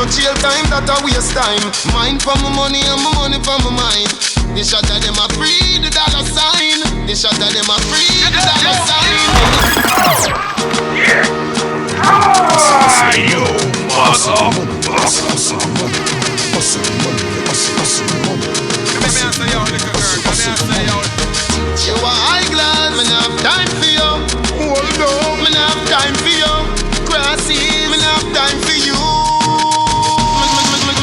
no chill time, that a waste time. Mind for my money and my money for my mind. The shot of them a free the dollar sign. The shot of them a free the dollar sign. Yo, hustle. You are high glass, me nah have time for you. Hold on, me nah have time for you. Grassy, me nah have time for you.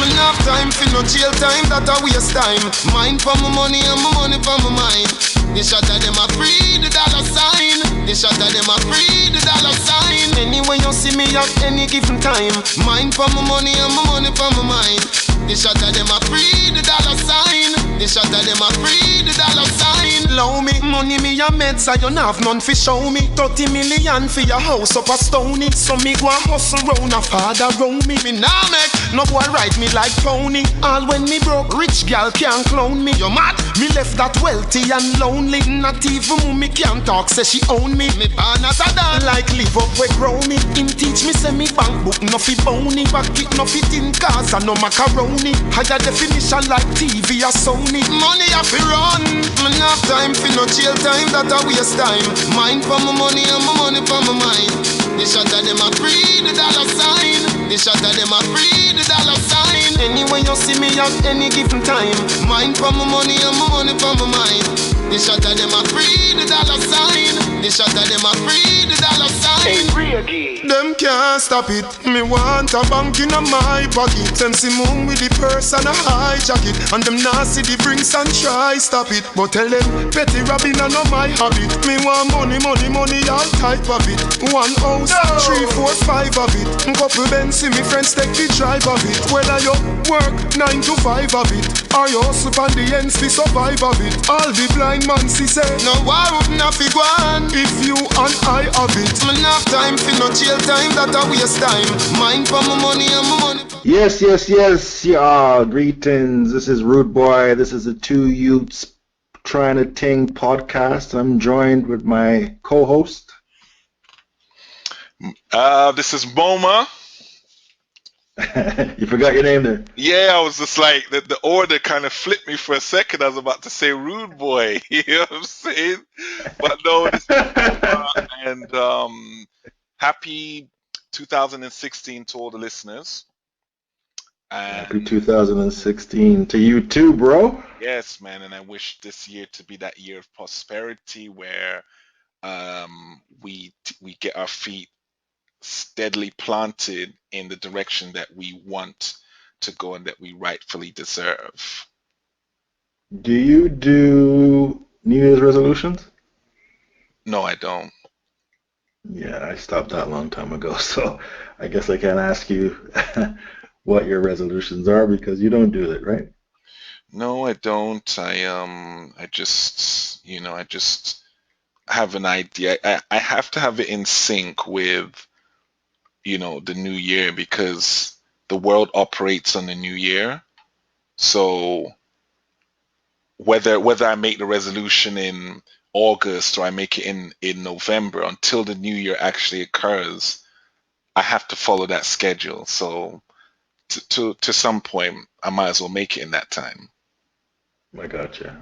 Me nah have time for no jail time, that a waste time. Mind for my money and my money for my mind. The shot of them a free the dollar sign. The shot of them a free the dollar sign. Anyway you see me at any given time. Mind for my money and my money for my mind. The shot of them a free the dollar sign. The shot of them a free the dollar sign. Low me, money me a meds, I don't have none fi show me. 30 million for your house up a stony. So me go a hustle round a father round me. Me nah make no boy ride me like pony. All when me broke, rich gal can't clone me. You mad? Me left that wealthy and lonely. Not even mommy can't talk, say she own me. Me born as a dog, like live up where grow me. Him teach me say me bank book no fi bony. Pocket no fit in cars and no macaroni. Higher definition like TV or Sony. Money have to run. Me nah have time for no jail time, that a waste time. Mind for my money and my money for my mind. The shot of them a free the dollar sign. The shot of them a free the dollar sign. Anyway you see me at any given time. Mind for my money and my money for my mind. The shot of them a free the dollar sign. The shot of them a free the dollar sign. Them can't stop it. Me want a bank in my pocket. Them see moon with the purse and a high jacket. And them nah see the drinks and try stop it. But tell them petty robbing and not my habit. Me want money, money, money, all type of it. One house, 3, 4, 5 of it. Couple Benz see me friends take the drive of it. Whether you work 9 to 5 of it, or you hustle on the ends to survive of it. All the blind man see say, no war wouldn't have to go on if you and I have it. Me nah have time for no jail time, that a waste time. Mind for my money and my money. Yes. Yeah, greetings. This is Rude Boy. This is the Two Youths Trying to Ting podcast. I'm joined with my co-host. This is Boma. You forgot your name there. Yeah, I was just like, the order kind of flipped me for a second. I was about to say Rude Boy. You know what I'm saying? But no, this is Boma, and happy 2016 to all the listeners. And Happy 2016 to you too, bro. yes, man, and I wish this year to be that year of prosperity where we get our feet steadily planted in the direction that we want to go and that we rightfully deserve. Do you do New Year's resolutions? No, I don't. Yeah, I stopped that a long time ago, so I guess I can't ask you what your resolutions are because you don't do it, right? No, I don't. I just, I just have an idea. I have to have it in sync with, the new year because the world operates on the new year. So whether I make the resolution in August or I make it in November, until the new year actually occurs, I have to follow that schedule. So to some point, I might as well make it in that time. I gotcha.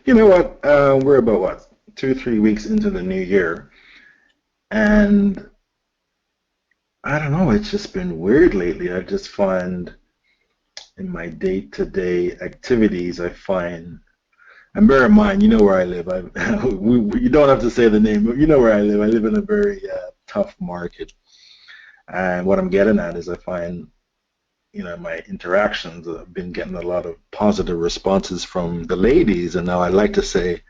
You know what? We're about, 2-3 weeks into the new year, and I don't know, it's just been weird lately. I just find in my day-to-day activities, and bear in mind, you know where I live. You don't have to say the name, but you know where I live. I live in a very tough market. And what I'm getting at is I find, my interactions, I've been getting a lot of positive responses from the ladies. And now I like to say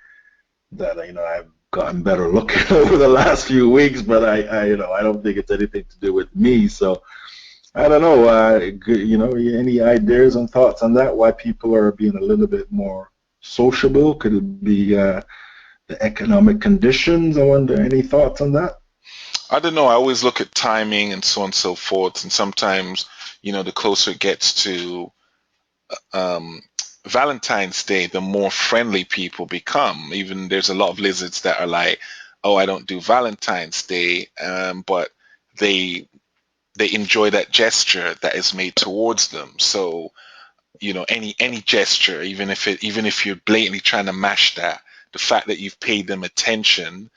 that, I've gotten better looking over the last few weeks, but I don't think it's anything to do with me. So I don't know, any ideas and thoughts on that? Why people are being a little bit more sociable? Could it be the economic conditions? I wonder, any thoughts on that? I don't know. I always look at timing and so on and so forth. And sometimes, the closer it gets to Valentine's Day, the more friendly people become. Even there's a lot of lizards that are like, oh, I don't do Valentine's Day, but they they enjoy that gesture that is made towards them. So, any gesture, even if you're blatantly trying to mash that, the fact that you've paid them attention,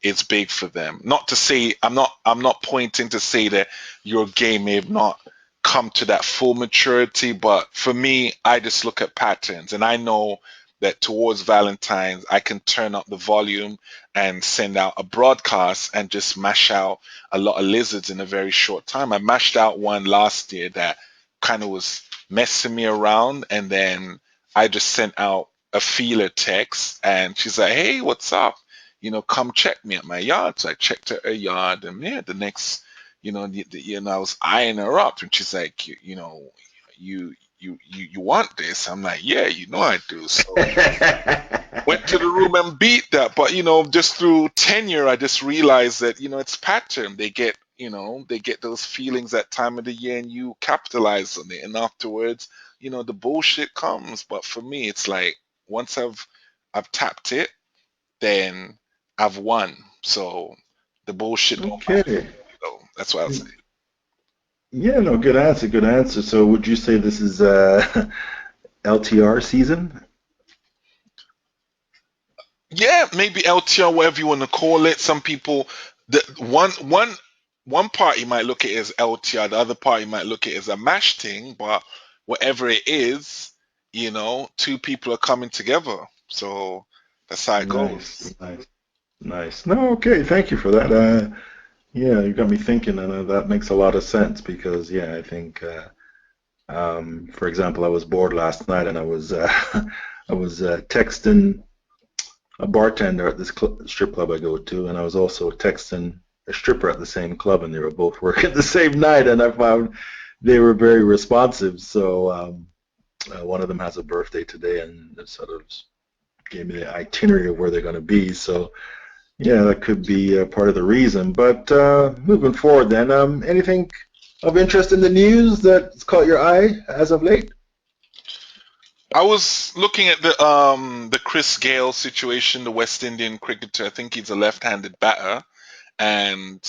it's big for them. Not to say I'm not pointing to say that your game may have not come to that full maturity, but for me, I just look at patterns and I know that towards Valentine's I can turn up the volume and send out a broadcast and just mash out a lot of lizards in a very short time. I mashed out one last year that kind of was messing me around, and then I just sent out a feeler text and she's like, "Hey, what's up? Come check me at my yard." So I checked her yard, and yeah, the next, I was eyeing her up, and she's like, you want this? I'm like, yeah, I do. So went to the room and beat that. But just through tenure, I just realized that it's pattern. They get those feelings that time of the year, and you capitalize on it, and afterwards, the bullshit comes. But for me, it's like once I've tapped it, then I've won. So the bullshit don't matter. Okay. So that's what I'll say. Yeah, no, good answer, good answer. So would you say this is LTR season? Yeah, maybe LTR, whatever you want to call it. Some people, the one party might look at it as LTR, the other party might look at it as a mash thing. But whatever it is, two people are coming together. So that's how it Nice, goes. nice, nice. No, okay, thank you for that. Yeah, you got me thinking, and that makes a lot of sense because, yeah, I think, for example, I was bored last night and I was I was texting a bartender at this strip club I go to, and I was also texting a stripper at the same club, and they were both working the same night, and I found they were very responsive. So one of them has a birthday today, and it sort of gave me the itinerary of where they're going to be. So yeah, that could be part of the reason. But moving forward, then, anything of interest in the news that's caught your eye as of late? I was looking at the Chris Gale situation, the West Indian cricketer. I think he's a left-handed batter, and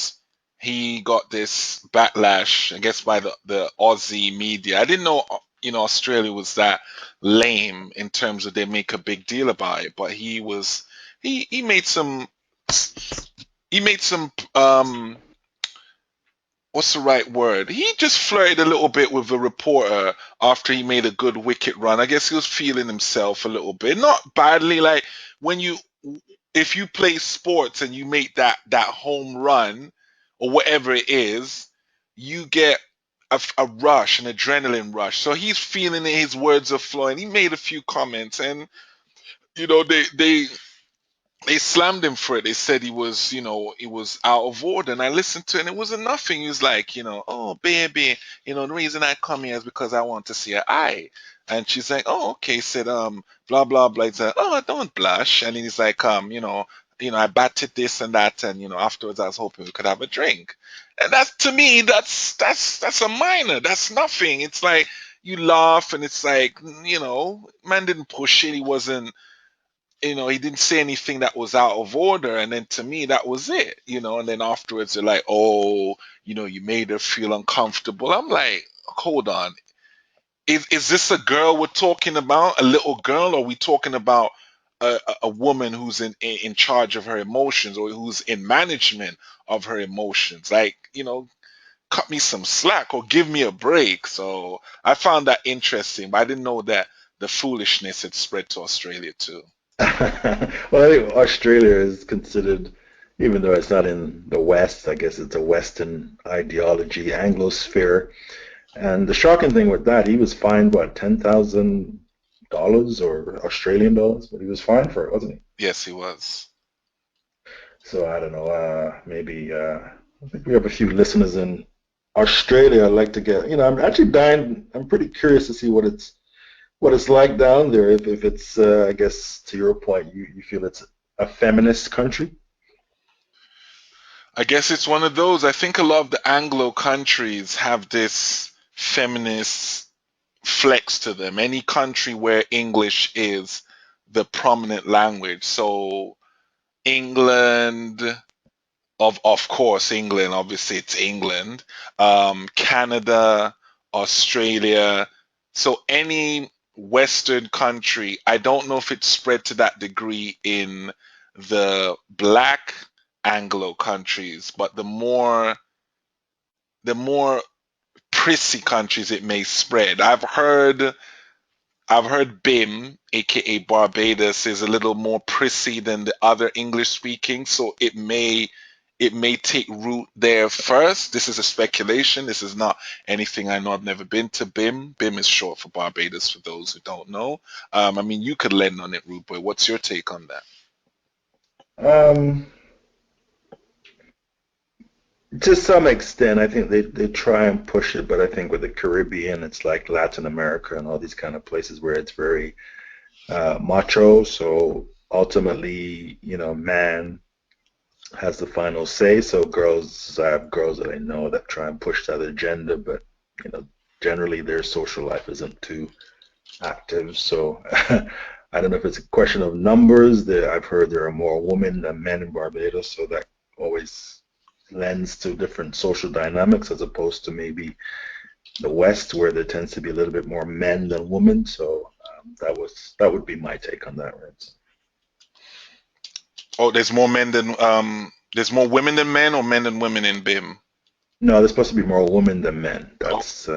he got this backlash, I guess, by the Aussie media. I didn't know, Australia was that lame in terms of they make a big deal about it, but he made some what's the right word? He just flirted a little bit with a reporter after he made a good wicket run. I guess he was feeling himself a little bit, not badly. Like when if you play sports and you make that home run or whatever it is, you get a rush, an adrenaline rush. So he's feeling it. His words are flowing. He made a few comments, and they slammed him for it. They said he was out of order. And I listened to it, and it wasn't nothing. He was like, "Oh, baby, the reason I come here is because I want to see her eye." And she's like, "Oh, okay." Said, blah blah blah. He's like, "Oh, don't blush." And he's like, I batted this and that, and afterwards I was hoping we could have a drink. And that's to me, that's a minor. That's nothing. It's like you laugh, and it's like, man didn't push it. He wasn't he didn't say anything that was out of order, and then to me that was it, and then afterwards they're like, "Oh, you made her feel uncomfortable." I'm like, hold on, is this a girl we're talking about, a little girl, or are we talking about a woman who's in charge of her emotions, or who's in management of her emotions? Like, cut me some slack or give me a break. So I found that interesting, but I didn't know that the foolishness had spread to Australia too. Well, I think Australia is considered, even though it's not in the West, I guess it's a Western ideology, Anglosphere. And the shocking thing with that, he was fined, what, $10,000 or Australian dollars? But he was fined for it, wasn't he? Yes, he was. So I don't know, maybe I think we have a few listeners in Australia. I'd like to get, I'm actually dying, I'm pretty curious to see what it's like down there. If it's, I guess, to your point, you feel it's a feminist country. I guess it's one of those. I think a lot of the Anglo countries have this feminist flex to them. Any country where English is the prominent language. So England, Of course, England. Obviously, it's England. Canada, Australia. So any Western country. I don't know if it's spread to that degree in the Black Anglo countries, but the more prissy countries it may spread. I've heard BIM, aka Barbados, is a little more prissy than the other English speaking, so it may take root there first. This is a speculation. This is not anything I know. I've never been to BIM. BIM is short for Barbados, for those who don't know. I mean, you could lend on it, Rude Boy. What's your take on that? Um, to some extent, I think they try and push it, but I think with the Caribbean, it's like Latin America and all these kind of places where it's very macho. So ultimately, man has the final say. So I have girls that I know that try and push that agenda, but generally their social life isn't too active. So I don't know if it's a question of numbers. I've heard there are more women than men in Barbados, so that always lends to different social dynamics as opposed to maybe the West, where there tends to be a little bit more men than women. So that would be my take on that, right? Oh, there's more women than men, or men than women in BIM? No, there's supposed to be more women than men. Oh, That's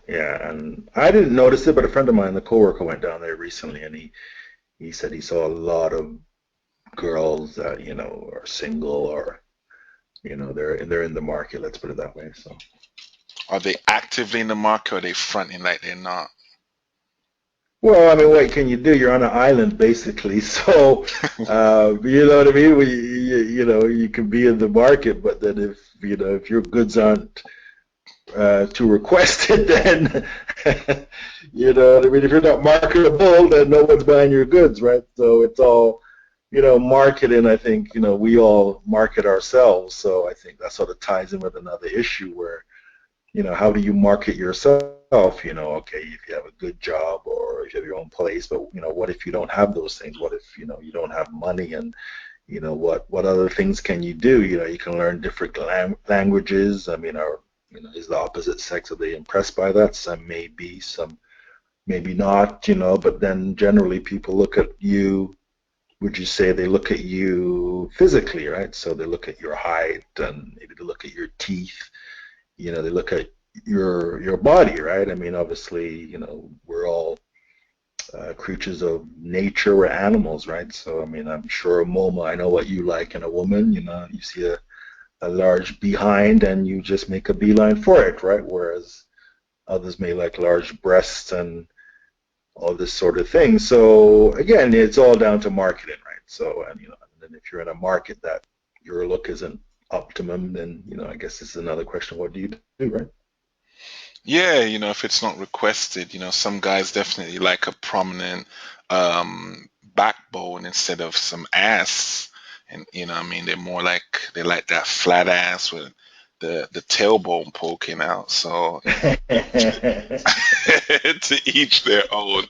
yeah, and I didn't notice it, but a friend of mine, a coworker, went down there recently, and he said he saw a lot of girls that are single or they're in the market. Let's put it that way. So. are they actively in the market, or are they fronting like they're not? Well, I mean, what can you do? You're on an island, basically. So, you know what I mean? You can be in the market, but then if your goods aren't too requested, then you know what I mean. If you're not marketable, then no one's buying your goods, right? So it's all marketing. I think we all market ourselves. So I think that sort of ties in with another issue where how do you market yourself? Okay, if you have a good job or if you have your own place, but what if you don't have those things? What if you don't have money, and what other things can you do? You can learn different languages. I mean, is the opposite sex, are they impressed by that? Some may be, some maybe not. But then generally people look at you. Would you say they look at you physically, right? So they look at your height, and maybe they look at your teeth. They look at your body, right? I mean, obviously, we're all creatures of nature. We're animals, right? So, I mean, I'm sure, Moma, I know what you like in a woman. You see a large behind, and you just make a beeline for it, right? Whereas others may like large breasts and all this sort of thing. So, again, it's all down to marketing, right? So, and if you're in a market that your look isn't optimum, then I guess it's another question. What do you do, right? Yeah, if it's not requested, some guys definitely like a prominent backbone instead of some ass. And what I mean, they like that flat ass with the tailbone poking out. So to each their own.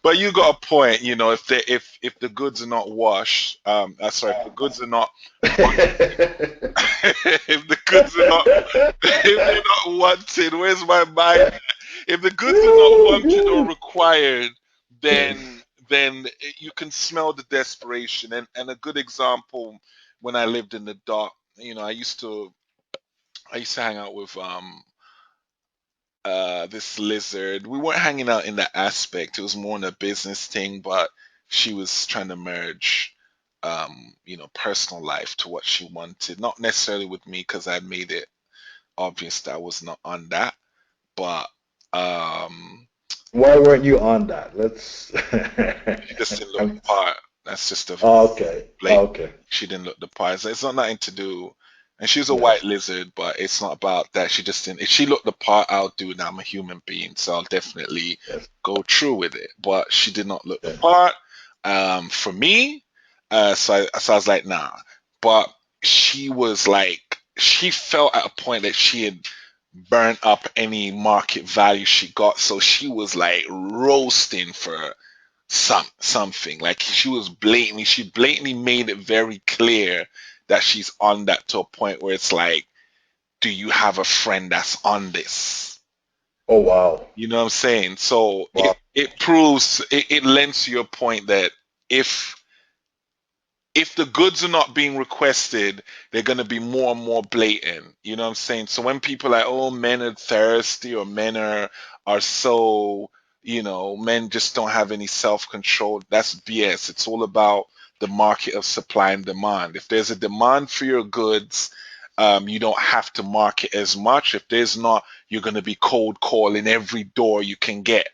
But you got a point, if the goods are not washed, sorry, if the goods are not if the goods are not if they're not wanted, where's my mind? If the goods are not wanted or required, then you can smell the desperation. And a good example, when I lived in the dock, I used to hang out with this lizard. We weren't hanging out in that aspect. It was more in a business thing, but she was trying to merge personal life to what she wanted. Not necessarily with me, because I made it obvious that I was not on that. But Why weren't you on that? Let's. she just didn't look the part. That's just a Okay. blatant. Okay. She didn't look the part. It's not nothing to do. And she's a white Yes. lizard, but it's not about that. She just didn't. If she looked the part, I'll do it. I'm a human being, so I'll definitely Yes. go through with it. But she did not look the Yes. part. For me, so I was like, nah. But she was like, she felt at a point that she had burnt up any market value she got, so she was like roasting for something. Like she blatantly made it very clear that she's on that to a point where it's like, do you have a friend that's on this? Oh wow. You know what I'm saying? So Wow. it proves it lends to your point that if if the goods are not being requested, they're going to be more and more blatant. You know what I'm saying? So when people are like, oh, men are thirsty or men are so, men just don't have any self-control, that's BS. It's all about the market of supply and demand. If there's a demand for your goods, you don't have to market as much. If there's not, you're going to be cold calling every door you can get.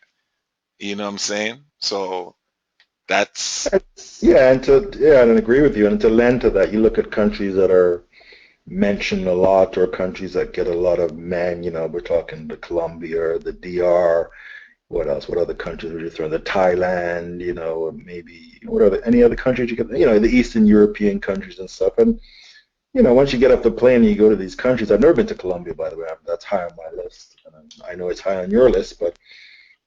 You know what I'm saying? So that's Yeah, and agree with you. And to lend to that, you look at countries that are mentioned a lot, or countries that get a lot of men. We're talking the Colombia, the DR. What else? What other countries would you throw? The Thailand. Maybe what other any other countries you could? The Eastern European countries and stuff. And once you get off the plane and you go to these countries, I've never been to Colombia, by the way. That's high on my list. And I know it's high on your list, but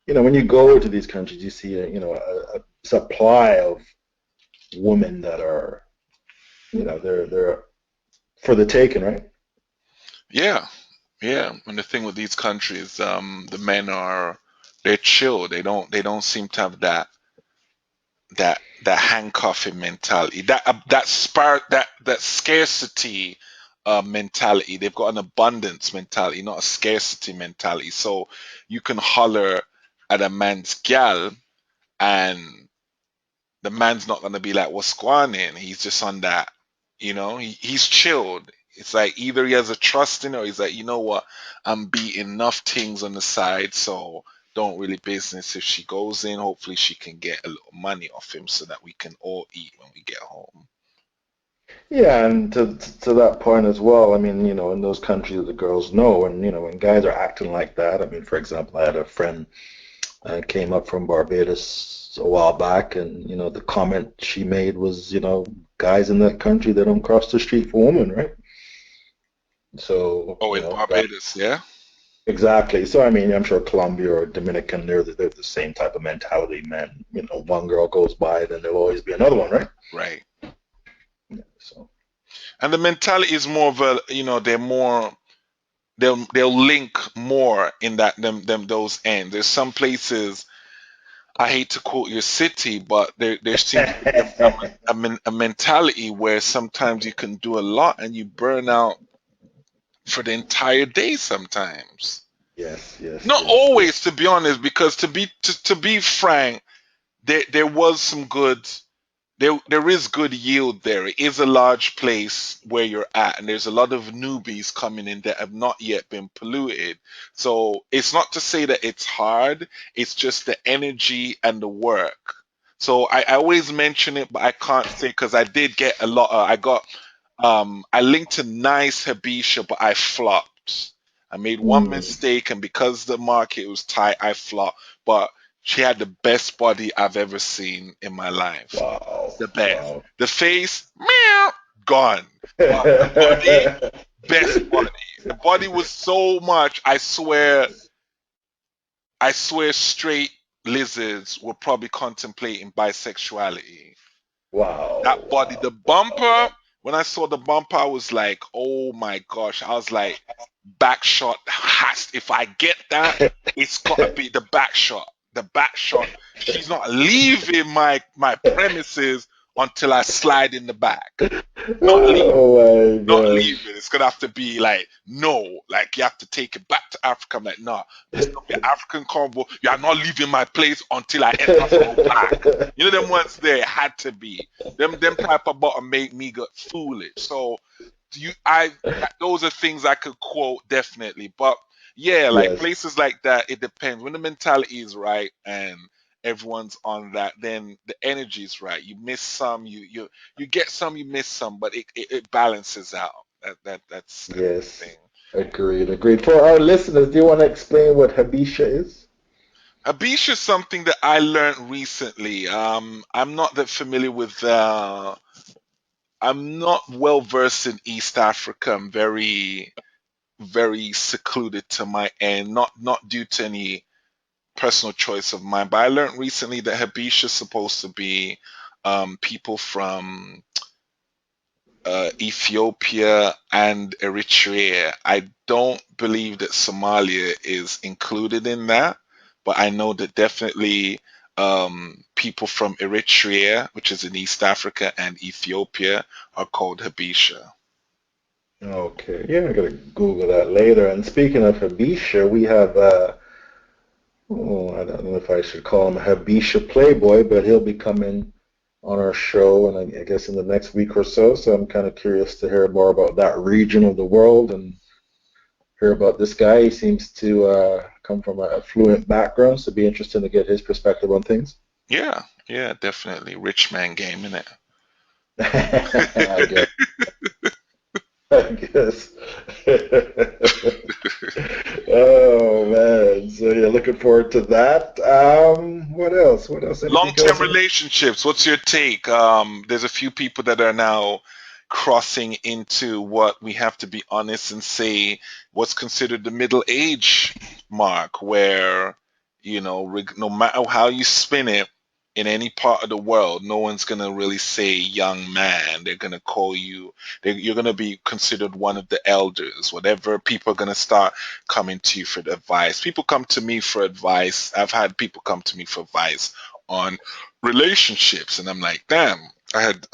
when you go to these countries, you see a supply of women that are, they're for the taking, right? yeah. Yeah, and the thing with these countries, the men they're chill. They don't seem to have that handcuffing mentality, that scarcity mentality. They've got an abundance mentality, not a scarcity mentality. So you can holler at a man's gal, and the man's not gonna be like, "What's going on?" He's just on that, he's chilled. It's like either he has a trust in her, or he's like, you know what, I'm beating enough things on the side, so don't really business. If she goes in, hopefully she can get a little money off him so that we can all eat when we get home. Yeah, and to that point as well, I mean, in those countries, the girls know, and when guys are acting like that, I mean, for example, I had a friend came up from Barbados a while back, and the comment she made was, guys in that country, they don't cross the street for women, right? So, Oh, in that Barbados, yeah, exactly. So, I mean, I'm sure Colombia or Dominican, they're the same type of mentality, man. One girl goes by, then there'll always be another one, right? right. Yeah, so. And the mentality is more of a, they're more, they'll link more in that them those ends. There's some places, I hate to quote your city, but there seems to be a mentality where sometimes you can do a lot and you burn out for the entire day sometimes. Yes, yes, Not yes, yes. always, to be honest, because to be frank, there was some good, there is good yield there. It is a large place where you're at, and there's a lot of newbies coming in that have not yet been polluted. So it's not to say that it's hard, it's just the energy and the work. So I always mention it, but I can't say because I did get a lot. I linked to Nice Habisha, but I flopped. I made one Mm. mistake, and because the market was tight, I flopped. But she had the best body I've ever seen in my life. Wow, The best. wow. The face, meow, gone. But the body, best body. The body was so much. I swear, straight lizards were probably contemplating bisexuality. Wow, That body, wow, the bumper. When I saw the bumper, I was like, "Oh my gosh!" I was like, "Back shot has. If I get that, it's gotta be the back shot. The back shot. She's not leaving my premises until I slide in the back. Not leaving." Oh my Not gosh. leaving. It's gonna have to be like no, like you have to take it back to Africa. I'm like, nah, this not be African combo. You are not leaving my place until I enter from the back. You know them ones there it had to be. Them type of bottom make me get foolish. So those are things I could quote definitely. But yeah, like Yes, places like that, it depends. When the mentality is right and everyone's on that, then the energy is right. You miss some, you get some, you miss some, but it balances out. That's the yes. thing. Agreed, agreed. For our listeners, do you want to explain what Habisha is? Abish is something that I learned recently. I'm not that familiar with. I'm not well versed in East Africa. I'm very, very secluded to my end. Not due to any personal choice of mine, but I learned recently that Habisha is supposed to be people from Ethiopia and Eritrea. I don't believe that Somalia is included in that, but I know that definitely people from Eritrea, which is in East Africa, and Ethiopia are called Habesha. Okay, yeah, I gotta Google that later. And speaking of Habisha, we have I don't know if I should call him Habisha Playboy, but he'll be coming on our show, and I guess in the next week or so. So I'm kind of curious to hear more about that region of the world and hear about this guy. He seems to come from a fluent background, so it'd be interesting to get his perspective on things. Yeah, yeah, definitely. Rich man game, innit? I guess. I guess. Oh man. So yeah, looking forward to that. What else? What else? Anything Long-term else? relationships, what's your take? There's a few people that are now crossing into what we have to be honest and say what's considered the middle age mark, where, no matter how you spin it, in any part of the world, no one's gonna really say young man. They're gonna call you, you're gonna be considered one of the elders. Whatever, people are gonna start coming to you for the advice. People come to me for advice. I've had people come to me for advice on relationships, and I'm like, damn. I had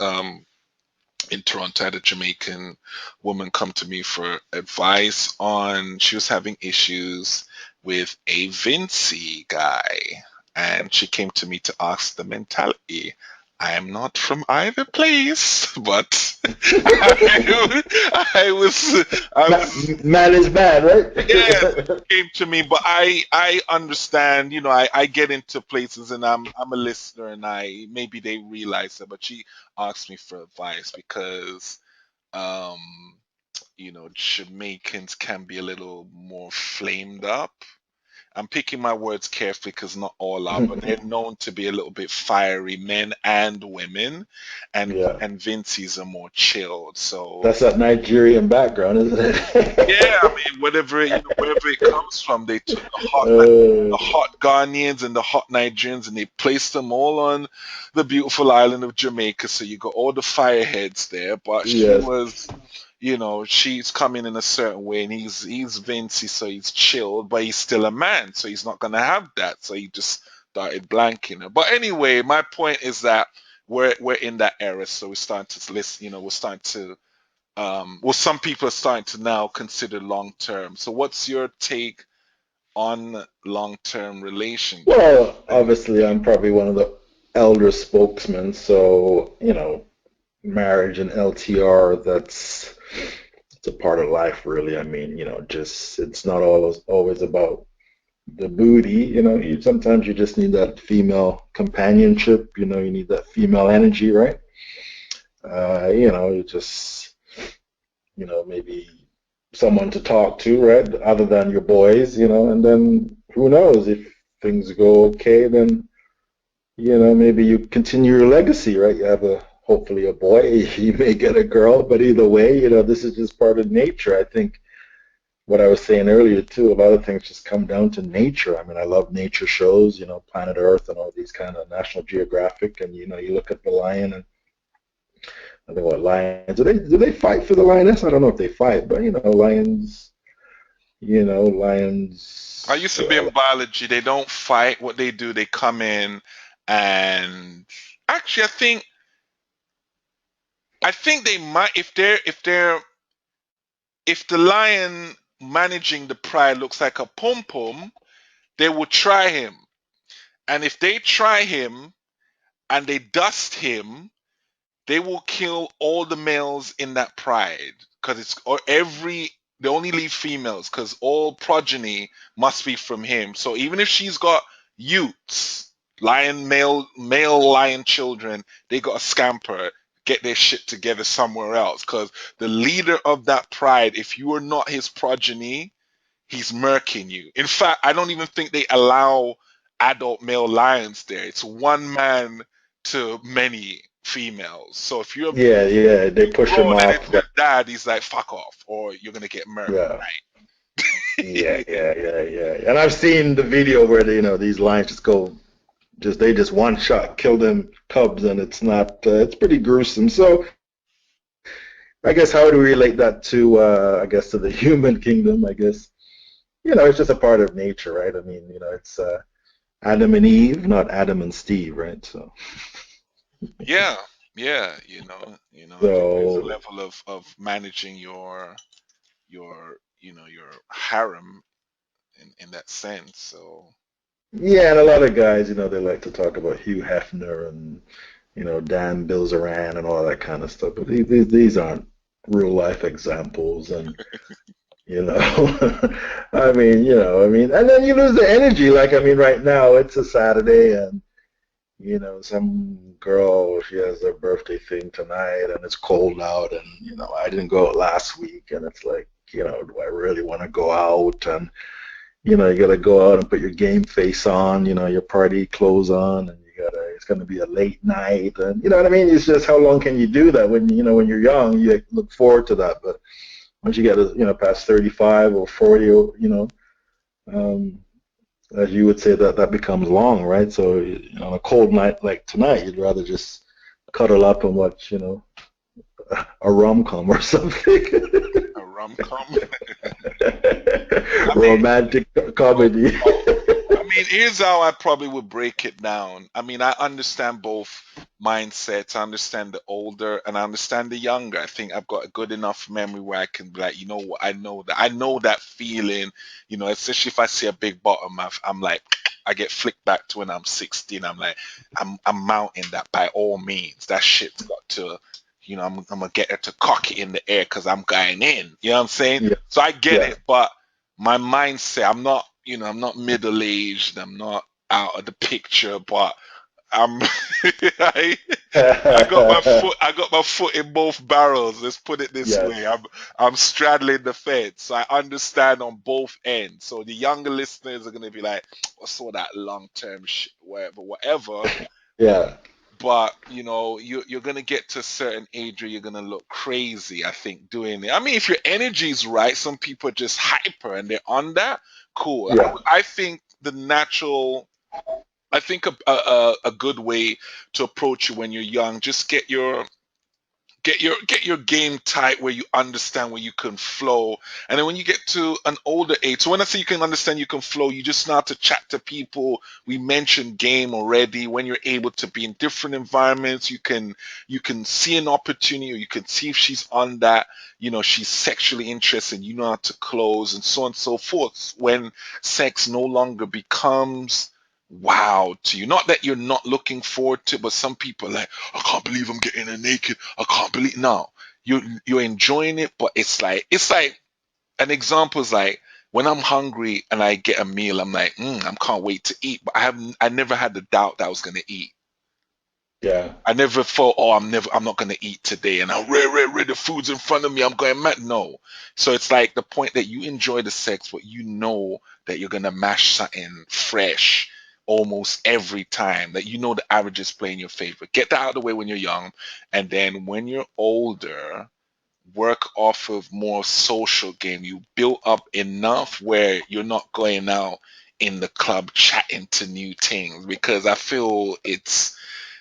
in Toronto, I had a Jamaican woman come to me for advice on, she was having issues with a Vinci guy, and she came to me to ask the mentality. I am not from either place, but I was, I was, Man is bad, yeah, right? came to me, but I understand, I get into places and I'm a listener, and I maybe they realize that, but she asked me for advice because um Jamaicans can be a little more flamed up. I'm picking my words carefully because not all are, but they're known to be a little bit fiery, men and women, Yeah. and Vinci's are more chilled. So That's that Nigerian background, isn't yeah, I it? mean, wherever it comes from, they took the uh, hot Ghanaians and the hot Nigerians, and they placed them all on the beautiful island of Jamaica. So you got all the fireheads there, but she yes. was, she's coming in a certain way, and he's Vincy, so he's chilled, but he's still a man, so he's not gonna have that. So he just started blanking her. But anyway, my point is that we're in that era, so we're starting to listen. We're starting to some people are starting to now consider long term. So, what's your take on long term relation? Well, Are you obviously, I'm probably one of the elder spokesmen, so marriage and LTR, it's a part of life, really. I mean, just it's not always about the booty. Sometimes you just need that female companionship. You need that female energy, right? You just maybe someone to talk to, right? Other than your boys, and then who knows if things go okay, then maybe you continue your legacy, right? You have hopefully a boy, you may get a girl, but either way, this is just part of nature. I think what I was saying earlier too, a lot of things just come down to nature. I mean, I love nature shows, Planet Earth and all these kind of National Geographic, and you look at the lion and I think what lions do they fight for the lioness? I don't know if they fight, but lions, I lions. used to be in biology. They don't fight. What they do, they come in and actually, I think they might if the lion managing the pride looks like a pom pom, they will try him, and if they try him and they dust him, they will kill all the males in that pride because it's or every they only leave females because all progeny must be from him. So even if she's got youths, male lion children, they got to scamper, get their shit together somewhere else because the leader of that pride, if you are not his progeny, he's murking you. In fact, I don't even think they allow adult male lions there. It's one man to many females. So if you're Yeah, yeah, they push them grown and off. it's your dad, he's like, fuck off, or you're gonna get murked, Yeah, yeah, right? yeah, yeah, yeah. And I've seen the video where these lions they just one shot kill them cubs, and it's not, it's pretty gruesome. So I guess how do we relate that to I guess to the human kingdom? I guess it's just a part of nature, right? I mean, it's Adam and Eve, not Adam and Steve, right? So Yeah, yeah, I think there's a so level of managing your harem in that sense. So yeah, and a lot of guys, they like to talk about Hugh Hefner and Dan Bilzerian and all that kind of stuff, but these aren't real life examples, and and then you lose the energy. Like, I mean, right now it's a Saturday, and some girl, she has her birthday thing tonight, and it's cold out, and I didn't go out last week, and it's like, do I really want to go out? And you got to go out and put your game face on, your party clothes on, and it's going to be a late night, and you know what I mean. It's just how long can you do that when when you're young, you look forward to that, but once you get past 35 or 40, or um, as you would say, that becomes long, right? So on a cold night like tonight, you'd rather just cuddle up and watch a rom-com or something. a rom-com. I mean, Romantic comedy. I mean, here's how I probably would break it down. I mean, I understand both mindsets. I understand the older and I understand the younger. I think I've got a good enough memory where I can be like, you know what, I know that feeling, especially if I see a big bottom, I'm like, I get flicked back to when I'm 16. I'm like, I'm mounting that by all means. That shit's got to, I'm gonna get her to cock it in the air because I'm going in. You know what I'm saying? Yeah, So I get yeah. it, but my mindset, I'm not middle aged, I'm not out of the picture, but I'm I got my foot in both barrels. Let's put it this way. Yes. I'm straddling the fence. So I understand on both ends. So the younger listeners are gonna be like, what's all that long term shit, whatever. Yeah. But you're gonna get to a certain age where you're gonna look crazy, I think, doing it. I mean, if your energy's right, some people are just hyper and they're on that. Cool. Yeah. I think a good way to approach it when you're young, just get your game tight where you understand where you can flow, and then when you get to an older age, so when I say you can understand you can flow, you just know how to chat to people. We mentioned game already. When you're able to be in different environments, you can see an opportunity, or you can see if she's on that, she's sexually interested, you know how to close, and so on and so forth, when sex no longer becomes wow to you. Not that you're not looking forward to, but some people are like, I can't believe I'm getting a naked. I can't believe no. You're enjoying it, but it's like an example is like when I'm hungry and I get a meal, I'm like, I can't wait to eat. But I never had the doubt that I was gonna eat. Yeah. I never thought, oh, I'm not gonna eat today, and I'm the food's in front of me, I'm going mad. No. So it's like the point that you enjoy the sex, but you know that you're gonna mash something fresh almost every time. That the average is playing your favor. Get that out of the way when you're young, and then when you're older, work off of more social game. You build up enough where you're not going out in the club chatting to new things, because I feel it's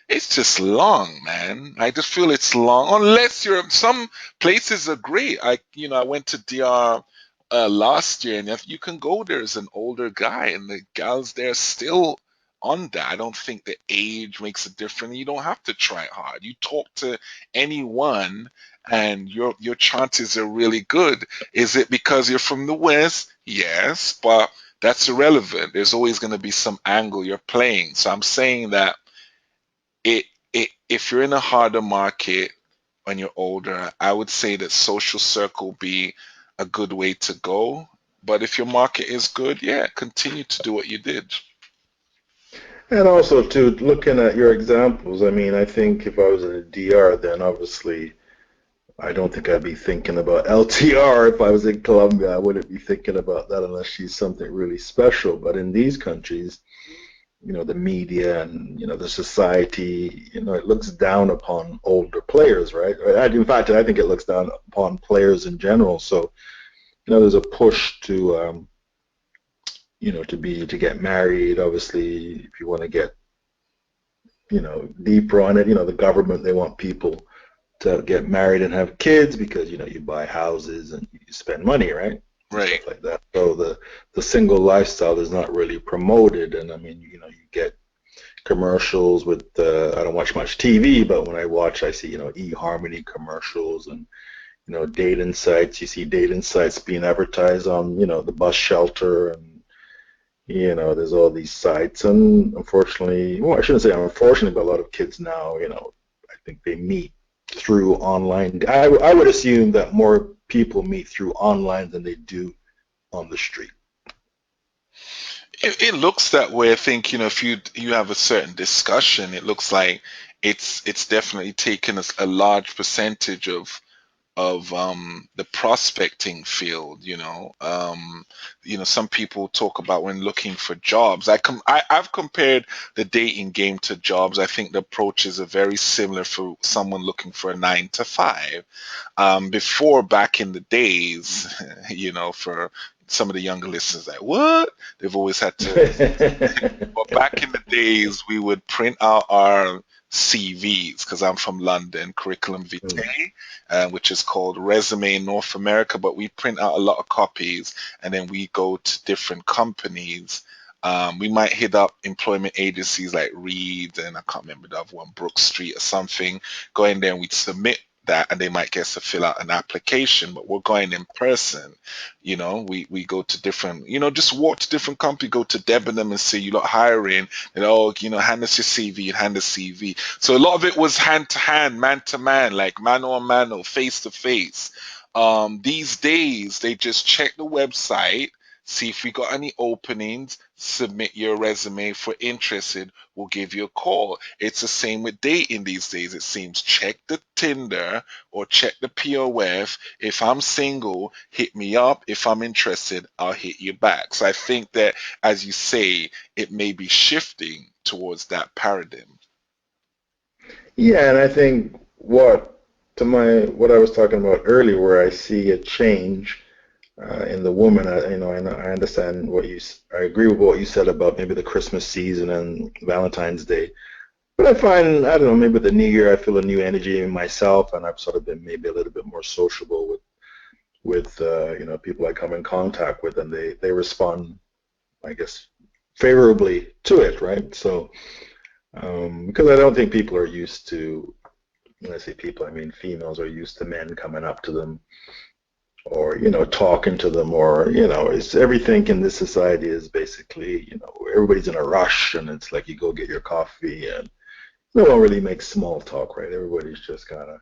just long, man. I just feel it's long. Unless some places are great. I went to DR last year, and if you can go there as an older guy, and the gals there still on that. I don't think the age makes a difference. You don't have to try hard. You talk to anyone, and your chances are really good. Is it because you're from the West? Yes, but that's irrelevant. There's always going to be some angle you're playing. So I'm saying that if you're in a harder market when you're older, I would say that social circle be a good way to go. But if your market is good, yeah, continue to do what you did. And also, too, looking at your examples, I mean, I think if I was in a DR, then obviously I don't think I'd be thinking about LTR. If I was in Colombia, I wouldn't be thinking about that unless she's something really special. But in these countries, the media and, the society, it looks down upon older players, right? In fact, I think it looks down upon players in general. So, there's a push to get married. Obviously, if you want to get, deeper on it, the government, they want people to get married and have kids because you buy houses and you spend money, right? And Right. stuff like that. So the single lifestyle is not really promoted, and I mean, you get commercials with I don't watch much TV, but when I watch, I see eHarmony commercials and dating sites. You see dating sites being advertised on the bus shelter, and there's all these sites, and unfortunately, well, I shouldn't say unfortunately, but a lot of kids now, I think they meet through online. I would assume that more people meet through online than they do on the street. It looks that way. I think, if you have a certain discussion, it looks like it's definitely taken a large percentage of the prospecting field. Some people talk about when looking for jobs. I've compared the dating game to jobs. I think the approaches are very similar for someone looking for a 9 to 5. Before, back in the days, for some of the younger listeners, like, what? They've always had to. But back in the days, we would print out our CVs, because I'm from London, curriculum vitae, which is called Resume in North America. But we print out a lot of copies, and then we go to different companies. We might hit up employment agencies like Reed, and I can't remember the other one, Brook Street or something. Go in there and we'd submit that, and they might get us to fill out an application. But we're going in person. We go to different, just walk to different companies, go to Debenham and say, you lot hiring, and hand us your CV and hand the CV. So a lot of it was hand to hand, man to man, like mano a mano, face to face. These days, they just check the website, see if we got any openings, submit your resume. If we're interested, we'll give you a call. It's the same with dating these days, it seems. Check the Tinder or check the POF. If I'm single, hit me up. If I'm interested, I'll hit you back. So I think that, as you say, it may be shifting towards that paradigm. Yeah, and I think what I was talking about earlier, where I see a change in the woman. I understand I agree with what you said about maybe the Christmas season and Valentine's Day. But I find, I don't know, maybe the new year I feel a new energy in myself, and I've sort of been maybe a little bit more sociable with people I come in contact with, and they respond, I guess, favorably to it, right? So because I don't think people are used to, when I say people, I mean females are used to men coming up to them or talking to them, or it's everything in this society is basically everybody's in a rush, and it's like you go get your coffee and no one really makes small talk, right? Everybody's just kind of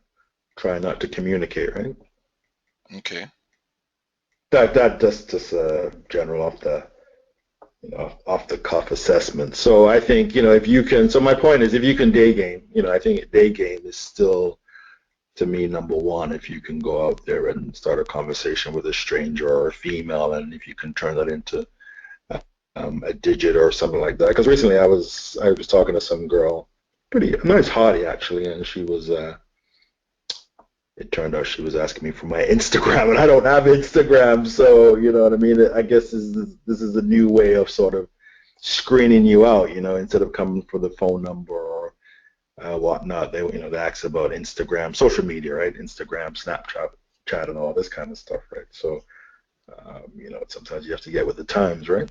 trying not to communicate, right? Okay. That's just a general off the cuff assessment. So I think if you can. So my point is, if you can day game, I think day game is still, to me, number one. If you can go out there and start a conversation with a stranger or a female, and if you can turn that into a digit or something like that. Because recently I was talking to some girl, pretty nice hottie actually, and she was. It turned out she was asking me for my Instagram, and I don't have Instagram, so you know what I mean. I guess this is a new way of sort of screening you out, instead of coming for the phone number or whatnot. They ask about Instagram, social media, right? Instagram, Snapchat, chat, and all this kind of stuff, right? So sometimes you have to get with the times, right?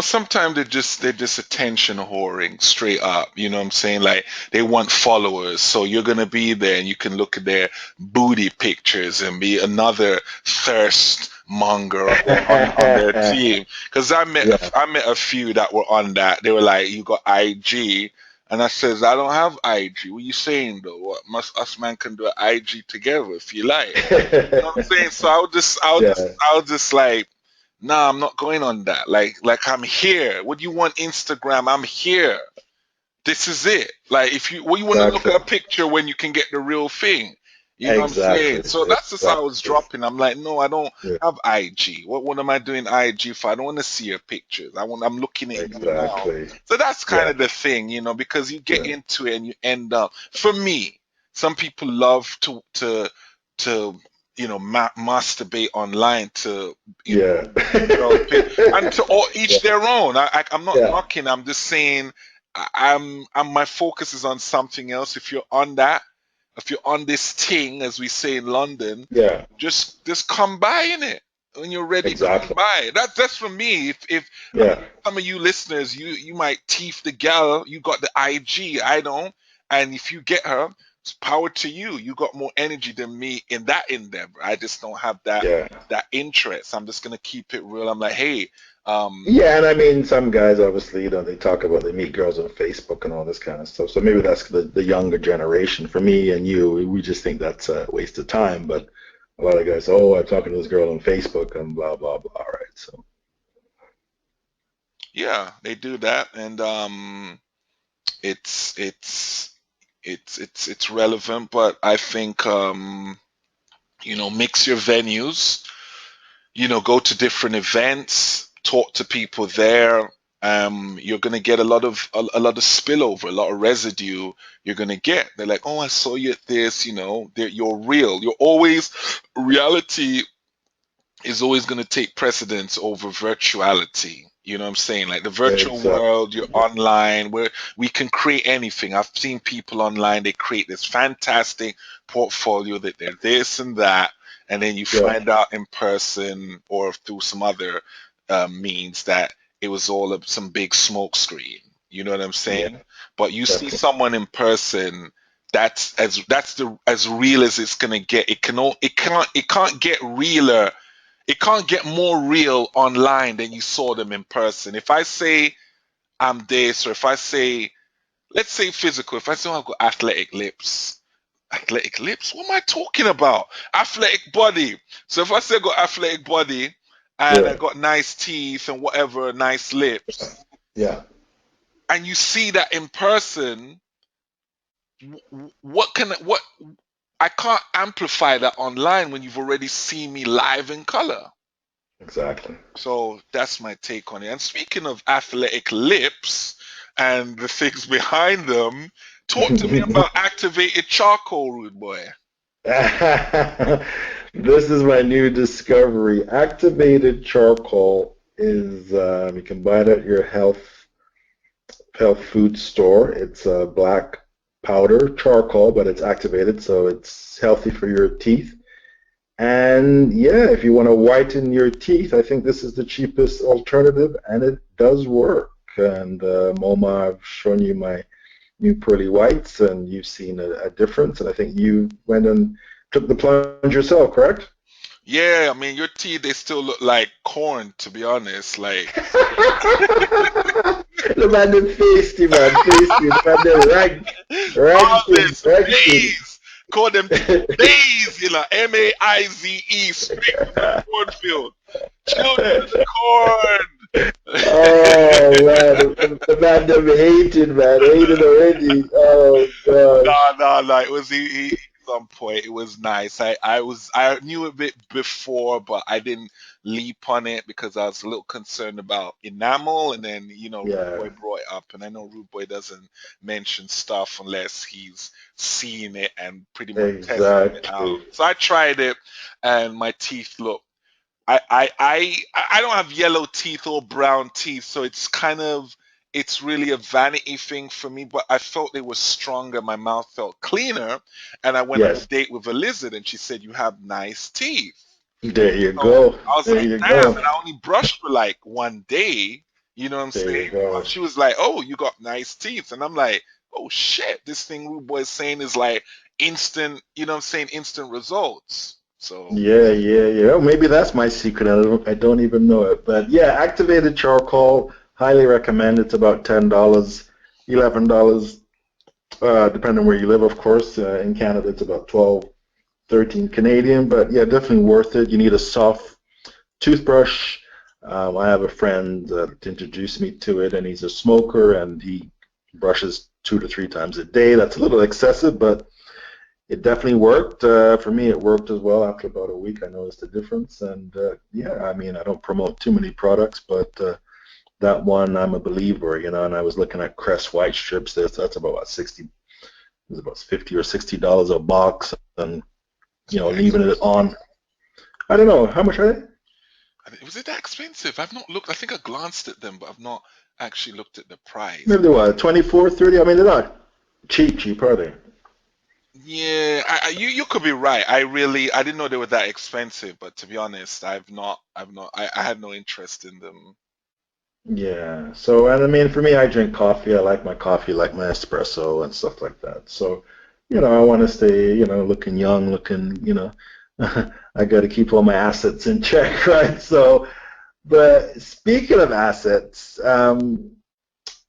Sometimes they're just attention whoring straight up. You know what I'm saying? Like, they want followers, so you're gonna be there and you can look at their booty pictures and be another thirst monger on their team. Because Yeah. I met a few that were on that. They were like, "You got IG," and I says, "I don't have IG." What you saying though? What, must us man can do an IG together if you like? You know what I'm saying? So Yeah, I was just like, nah, I'm not going on that. Like I'm here. What do you want, Instagram? I'm here. This is it. Like, what you want to look exactly, at a picture when you can get the real thing. You know what I'm saying? exactly, So that's just how I was exactly. dropping. I'm like, no, I don't Yeah, have IG. What am I doing IG for? I don't want to see your pictures. I'm looking at you now. exactly. So that's kind Yeah, of the thing, because you get yeah, into it and you end up. For me, some people love to masturbate online to yeah. girls pick, and to all each Yeah, their own. I'm not yeah, knocking. I'm just saying, my focus is on something else. If you're on that, if you're on this thing, as we say in London, Yeah, just come by in it. When you're ready, come exactly. by. That's for me. If I mean Yeah, some of you listeners, you might teeth the gal, you got the IG, I don't. And if you get her, it's power to you. You got more energy than me in that endeavor. I just don't have yeah. that interest. I'm just gonna keep it real. I'm like, hey, um, Yeah, and I mean, some guys obviously, they talk about they meet girls on Facebook and all this kind of stuff. So maybe that's the younger generation. For me and you, we just think that's a waste of time. But a lot of guys, oh, I'm talking to this girl on Facebook and blah blah blah. Right? So yeah, they do that, and it's it's it's relevant, but I think mix your venues, go to different events, talk to people there. You're gonna get a lot of spillover, a lot of residue. You're gonna get. They're like, oh, I saw you at this. You're real. You're always reality is always going to take precedence over virtuality. You know what I'm saying? Like the virtual world, you're exactly. online, where we can create anything. I've seen people online, they create this fantastic portfolio that they're this and that, and then you Yeah, find out in person or through some other means that it was all some big smoke screen. You know what I'm yeah, saying? But you see definitely. someone in person, that's the as real as it's gonna get. It can't get realer, it can't get more real online than you saw them in person. If I say I'm this, or if I say, let's say physical, if I say I've got athletic lips, what am I talking about? Athletic body. So if I say I got athletic body and I Yeah, got nice teeth and whatever, nice lips, yeah, and you see that in person, what I can't amplify that online when you've already seen me live in color. exactly. So that's my take on it. And speaking of athletic lips and the things behind them, talk to me about activated charcoal, rude boy. This is my new discovery. Activated charcoal is you can buy it at your health food store. It's a black powder charcoal, but it's activated, so it's healthy for your teeth. And yeah, if you want to whiten your teeth, I think this is the cheapest alternative, and it does work. And Moma, I've shown you my new pearly whites, and you've seen a difference. And I think you went and took the plunge yourself, correct? Yeah, I mean your teeth they still look like corn, to be honest. Like The man, them feisty, man, feisty. The man, them ranking, harvest ranking. maize. Call them teeth maize, Maize, straight from the cornfield. Children of the corn. Oh man, the man them hated, man, hated already. Oh No, gosh. no, no. It was he on point. It was nice. I knew a bit before, but I didn't leap on it because I was a little concerned about enamel. And then Rude Boy Yeah, brought it up, and I know Rude Boy doesn't mention stuff unless he's seen it and pretty much tested it out. exactly. So I tried it, and my teeth look. I don't have yellow teeth or brown teeth, so it's really a vanity thing for me. But I felt they were stronger. My mouth felt cleaner, and I went on a Yes. date with Elizabeth, and she said you have nice teeth. There you So go. I was There like, you damn, go. and I only brushed for like one day. You know what I'm There you saying? But go. she was like, oh, you got nice teeth, and I'm like, oh shit, this thing Rude Boy is saying is like instant. You know what I'm saying? Instant results. So. Yeah, yeah, yeah. Oh, maybe that's my secret. I don't even know it. But yeah, activated charcoal, highly recommend. It's about $10, $11, depending on where you live, of course. In Canada, it's about 12, 13 Canadian. But yeah, definitely worth it. You need a soft toothbrush. I have a friend that introduced me to it, and he's a smoker, and he brushes 2 to 3 times a day. That's a little excessive, but it definitely worked. For me, it worked as well. After about a week, I noticed a difference. And yeah, I mean, I don't promote too many products, but that one, I'm a believer, And I was looking at Crest White strips. That's about what, 60, it was about 50 or $60 a box, and It's leaving it expensive. on. I don't know how much are they. Was it that expensive? I've not looked. I think I glanced at them, but I've not actually looked at the price. Maybe what, 24, 30. I mean, they're not cheap, cheap, are they? Yeah, you could be right. I didn't know they were that expensive, but to be honest, I had no interest in them. Yeah. So, and I mean, for me, I drink coffee. I like my coffee, like my espresso and stuff like that. So, I want to stay, looking young, I got to keep all my assets in check, right? So, but speaking of assets,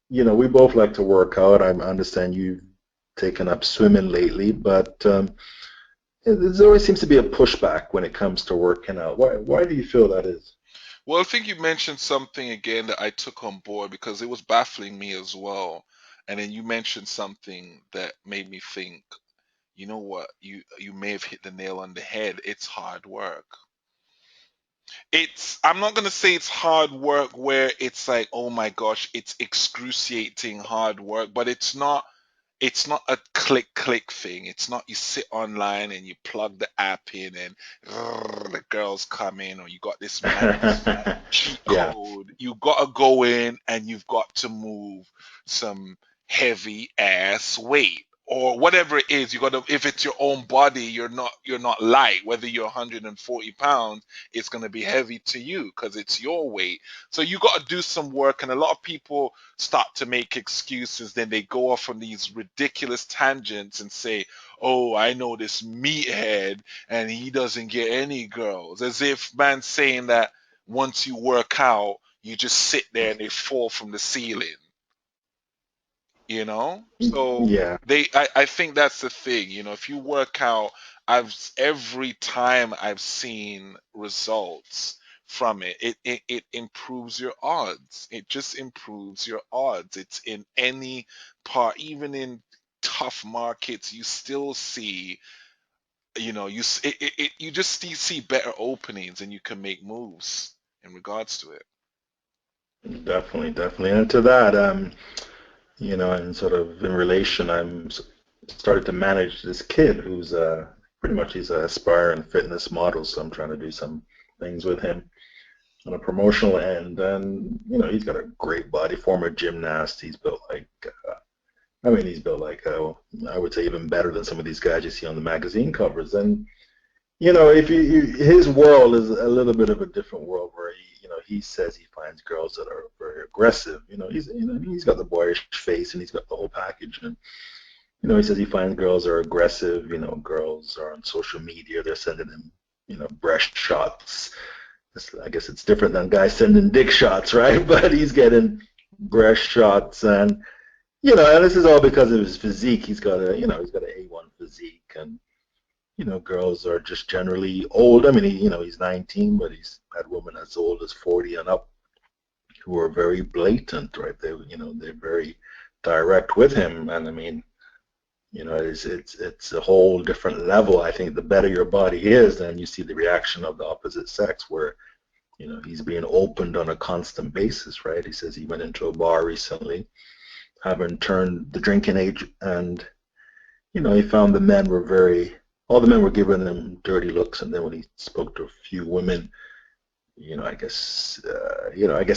we both like to work out. I understand you've taken up swimming lately, but there always seems to be a pushback when it comes to working out. Why do you feel that is? Well, I think you mentioned something again that I took on board because it was baffling me as well. And then you mentioned something that made me think, you know what, you may have hit the nail on the head. It's hard work. I'm not gonna say it's hard work where it's like, oh my gosh, it's excruciating hard work, but it's not a click thing. It's not you sit online and you plug the app in and the girls come in, or you got this magic cheat Yeah. code. You gotta go in and you've got to move some heavy ass weight or whatever it is. You gotta, if it's your own body, you're not light. Whether you're 140 pounds, it's gonna be heavy to you because it's your weight. So you gotta do some work, and a lot of people start to make excuses. Then they go off on these ridiculous tangents and say, "Oh, I know this meathead, and he doesn't get any girls," as if man saying that once you work out, you just sit there and they fall from the ceiling, you know? So Yeah. I think that's the thing, if you work out, every time I've seen results from it, it improves your odds. It just improves your odds. It's in any part, even in tough markets, you still see, you just see better openings and you can make moves in regards to it. Definitely, definitely. And to that, and sort of in relation, started to manage this kid who's pretty much he's an aspiring fitness model, so I'm trying to do some things with him on a promotional end. And he's got a great body, former gymnast. He's built like I would say even better than some of these guys you see on the magazine covers. And if his world is a little bit of a different world where he says he finds girls that are very aggressive. He's got the boyish face and he's got the whole package. And he says he finds girls are aggressive. Girls are on social media. They're sending him breast shots. I guess it's different than guys sending dick shots, right? But he's getting breast shots, and this is all because of his physique. He's got an A1 physique, and girls are just generally old. I mean, he's 19, but he's had women as old as 40 and up who are very blatant, right? They're very direct with him, and I mean, it's a whole different level. I think the better your body is, then you see the reaction of the opposite sex, where he's being opened on a constant basis, right? He says he went into a bar recently, having turned the drinking age, and he found all the men were giving him dirty looks, and then when he spoke to a few women, I guess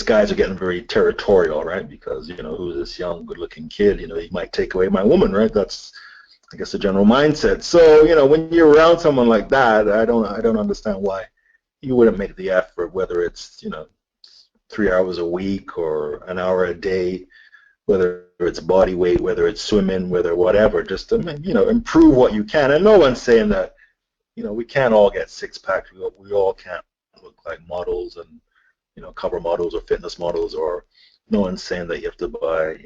guys are getting very territorial, right? Because who's this young, good-looking kid? He might take away my woman, right? That's, I guess, the general mindset. So when you're around someone like that, I don't understand why you wouldn't make the effort, whether it's 3 hours a week or an hour a day, whether it's body weight, whether it's swimming, whether whatever, just to improve what you can. And no one's saying that we can't all get six packs. We all can't look like models and cover models or fitness models, or no one's saying that you have to buy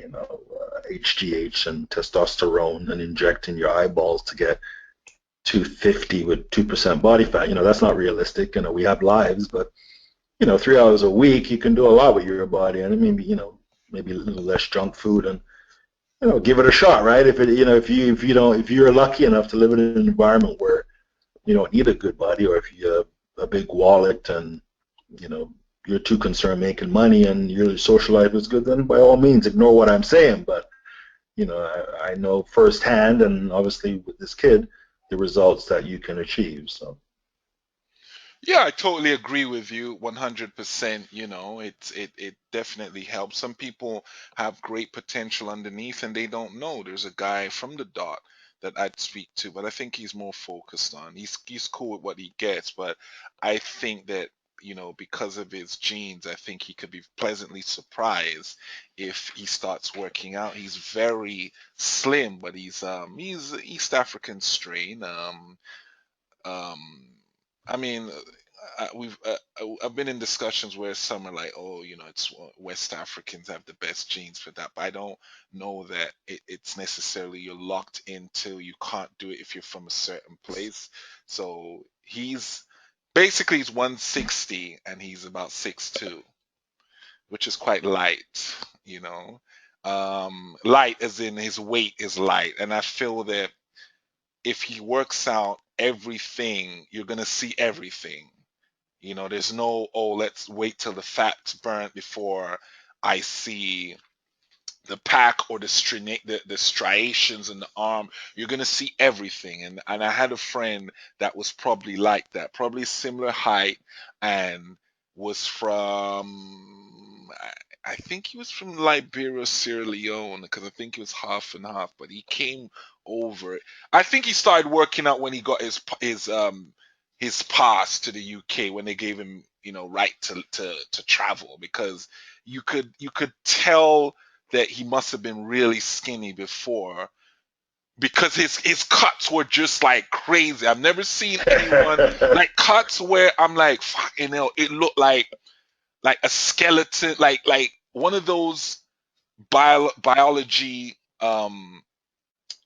HGH and testosterone and inject in your eyeballs to get 250 with 2% body fat. That's not realistic. We have lives, but 3 hours a week you can do a lot with your body, and maybe a little less junk food, and give it a shot, right? If you're lucky enough to live in an environment where you don't need a good body, or if you have a big wallet and you know you're too concerned making money and your social life is good, then by all means ignore what I'm saying. But I know firsthand, and obviously with this kid, the results that you can achieve. So Yeah, I totally agree with you 100%. It definitely helps. Some people have great potential underneath and they don't know. There's a guy from the dot that I'd speak to, but I think he's more focused on. He's cool with what he gets, but I think that because of his genes, I think he could be pleasantly surprised if he starts working out. He's very slim, but he's East African strain. Um, I mean, I've been in discussions where some are like, oh, it's West Africans have the best genes for that, but I don't know that it's necessarily you're locked into you can't do it if you're from a certain place. So he's 160 and he's about 6'2", which is quite light, you know. Light as in his weight is light, and I feel that if he works out everything, you're gonna see everything. There's no, oh, let's wait till the fat's burnt before I see the pack or the striations in the arm. You're gonna see everything. And I had a friend that was probably like that, probably similar height, and was from I think he was from Liberia, Sierra Leone, because I think he was half and half, but he came over. I think he started working out when he got his pass to the UK, when they gave him, right to travel, because you could tell that he must have been really skinny before, because his cuts were just like crazy. I've never seen anyone like cuts where I'm like, fucking hell, it looked like a skeleton, like one of those biology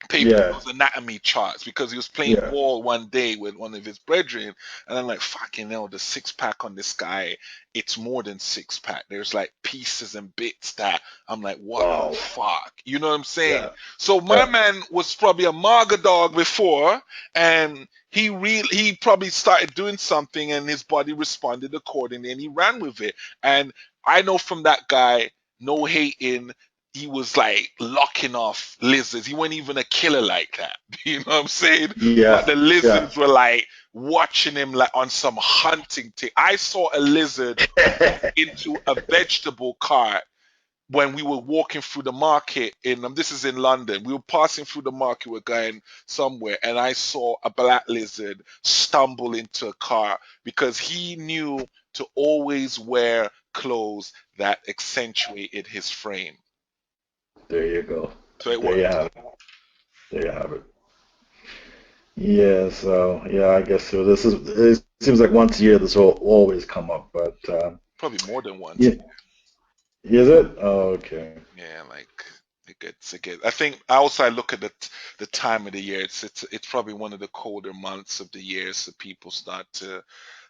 paper, Yeah, those anatomy charts, because he was playing yeah. ball one day with one of his brethren, and I'm like, fucking hell, the six pack on this guy, it's more than six pack. There's like pieces and bits that I'm like, what the Wow. fuck? You know what I'm saying? Yeah, So my yeah. man was probably a maga dog before, and he probably started doing something, and his body responded accordingly, and he ran with it. And I know from that guy, no hating, he was like locking off lizards. He wasn't even a killer like that. You know what I'm saying? But Yeah, the yeah. lizards were like watching him like on some hunting thing. I saw a lizard walk into a vegetable cart when we were walking through the market this is in London. We were passing through the market, we're going somewhere, and I saw a black lizard stumble into a car, because he knew to always wear clothes that accentuated his frame. There you go. So it There you worked. have it. There you have it. Yeah, so yeah, I guess so. It seems like once a year this will always come up, but Probably more than once. yeah, is it? Oh, okay. Yeah, like it gets. I think I look at the time of the year. It's probably one of the colder months of the year, so people start to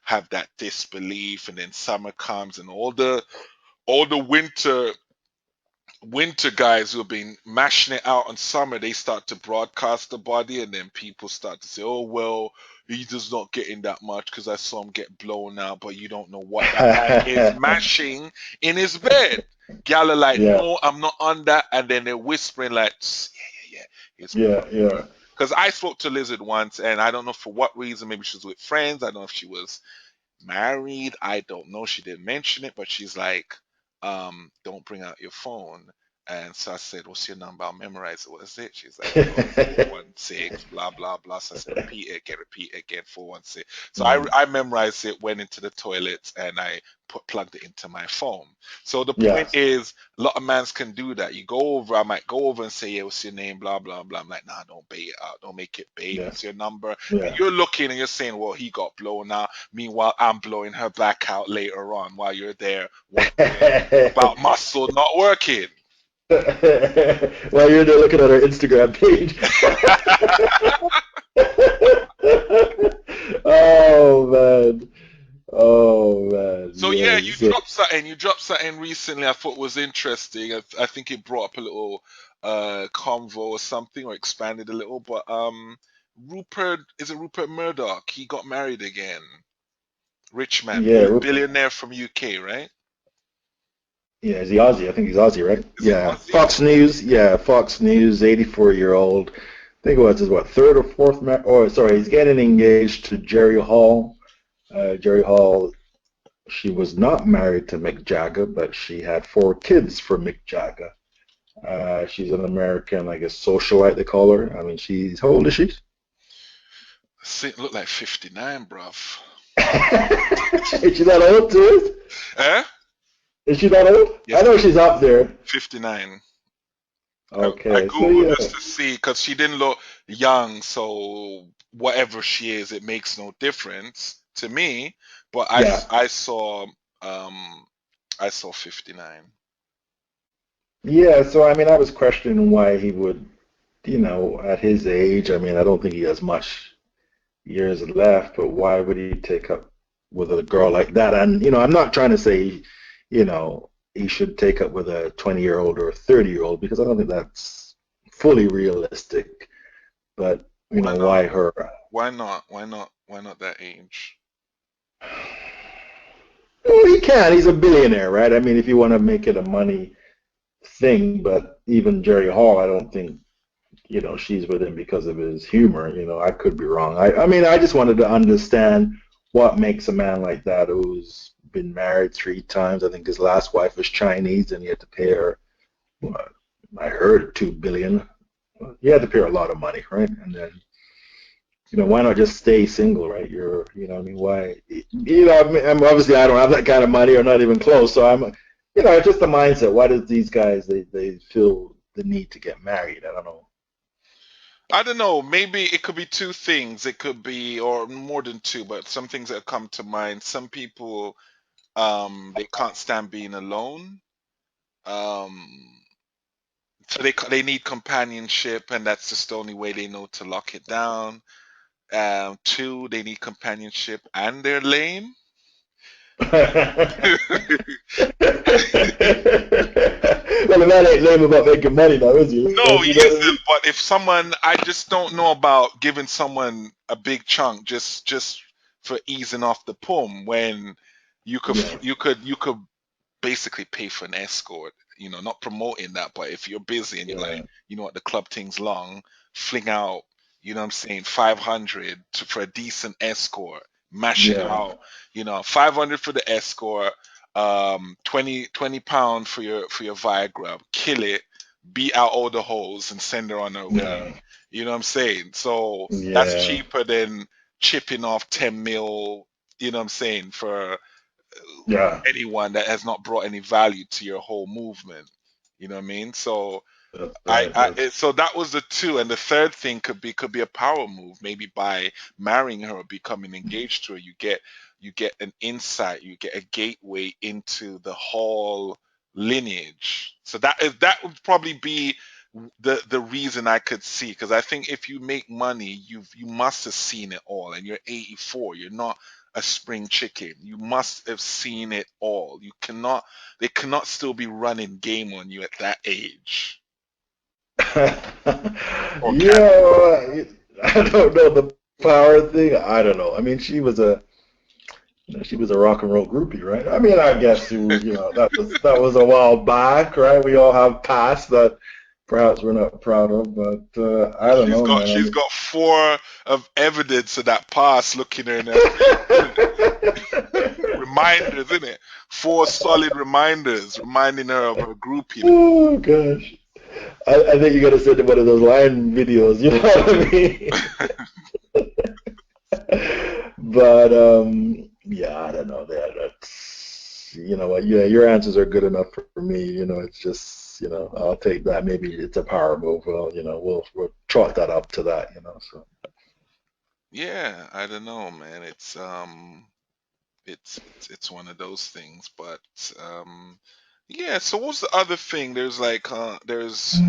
have that disbelief, and then summer comes, and all the winter guys who have been mashing it out on summer, they start to broadcast the body, and then people start to say, "Oh well, he's just not getting that much because I saw him get blown out." But you don't know what that man is mashing in his bed. Gal are like, Yeah, "No, I'm not on that," and then they're whispering like, "Yeah, yeah, yeah." It's yeah, yeah. because I spoke to Lizard once, and I don't know for what reason. Maybe she was with friends. I don't know if she was married. I don't know. She didn't mention it, but she's like, don't bring out your phone. And so I said, what's your number? I'll memorize it. What is it? She's like, oh, 416, blah, blah, blah. So I said, repeat it again, 416. So I, Mm, I memorized it, went into the toilets, and I plugged it into my phone. So the point yes. is, a lot of mans can do that. I might go over and say, yeah, what's your name? Blah, blah, blah. I'm like, nah, don't bait it out. Don't make it bait. Yeah, What's your number? And yeah. you're looking and you're saying, well, he got blown out. Meanwhile, I'm blowing her back out later on while you're there wondering about muscle not working. While you're there looking at her Instagram page. Oh man. Oh man. So yeah, you Yes. dropped something. You dropped something recently. I thought was interesting. I think it brought up a little convo or something, or expanded a little. But Rupert Murdoch? He got married again. Rich man, Yeah. billionaire from UK, right? Yeah. Is he Aussie? I think he's Aussie, right? Is he Yeah. Aussie? Fox News. Yeah. Fox News. 84-year-old. I think it was his what third or fourth Oh, sorry. He's getting engaged to Jerry Hall. Jerry Hall. She was not married to Mick Jagger, but she had 4 kids for Mick Jagger. She's an American, I guess, socialite they call her. I mean, she's how old is she? See, look like 59, bruv. Is she that old too? Eh? Is she that old? I Yes, know she's up there. 59. I Okay, so googled yeah, just to see because she didn't look young, so whatever she is, it makes no difference to me. But yeah, um I saw 59. yeah. So I mean, I was questioning why he would, at his age. I mean, I don't think he has much years left, but why would he take up with a girl like that? And I'm not trying to say, he should take up with a 20-year-old or a 30-year-old because I don't think that's fully realistic. But Why not? why her? Why not? Why not? Why not that age? Well, he can. He's a billionaire, right? I mean, if you want to make it a money thing, but even Jerry Hall, I don't think she's with him because of his humor. I could be wrong. I mean, I just wanted to understand what makes a man like that who's been married 3 times. I think his last wife was Chinese, and he had to pay her, what, I heard, 2 billion. He had to pay her a lot of money, right? And then, why not just stay single, right? I mean, why? I mean, obviously I don't have that kind of money, or not even close. So it's just the mindset. Why does these guys they feel the need to get married? I don't know. I don't know. Maybe it could be two things. It could be, or more than two, but some things that come to mind. Some people, they can't stand being alone. Um, so they need companionship, and that's just the only way they know to lock it down. Two, they need companionship, and they're lame. Well, the man ain't lame about making money now, is he? No, he You know what I isn't. But if someone, I just don't know about giving someone a big chunk just for easing off the pum when mean? you could basically pay for an escort. Not promoting that, but if you're busy and you're like, Yeah, you know what, the club thing's long, fling out, you know what I'm saying, 500 for a decent escort, mash it yeah, out, 500 for the escort, 20 pound for your Viagra, kill it, beat out all the hoes and send her on her way. yeah, You know what I'm saying? So that's yeah, cheaper than chipping off 10 mil, you know what I'm saying, for yeah. anyone that has not brought any value to your whole movement. You know what I mean? So That's right. so that was the two, and the third thing could be a power move. Maybe by marrying her or becoming engaged to her, you get an insight, you get a gateway into the whole lineage. So that would probably be the reason I could see, because I think if you make money, you must have seen it all, and you're 84. You're not a spring chicken. You must have seen it all. You cannot They cannot still be running game on you at that age. Or can Yeah, well, I don't know the power thing. I don't know. I mean, she was a rock and roll groupie, right? I mean, I guess that was a while back, right? We all have past that perhaps we're not proud of, but I don't know, man. I she's mean, got four of evidence of that past looking her in her face, isn't it? Reminders, isn't it? Four solid reminders reminding her of her grouping. oh gosh, I think you got to send him one of those line videos. You know what I mean? But yeah, I don't know that. That's what. Yeah, your answers are good enough for me. It's just I'll take that. Maybe it's a power move. Well, we'll chalk that up to that. So Yeah, I don't know, man. It's one of those things, but yeah. So what's the other thing? There's like there's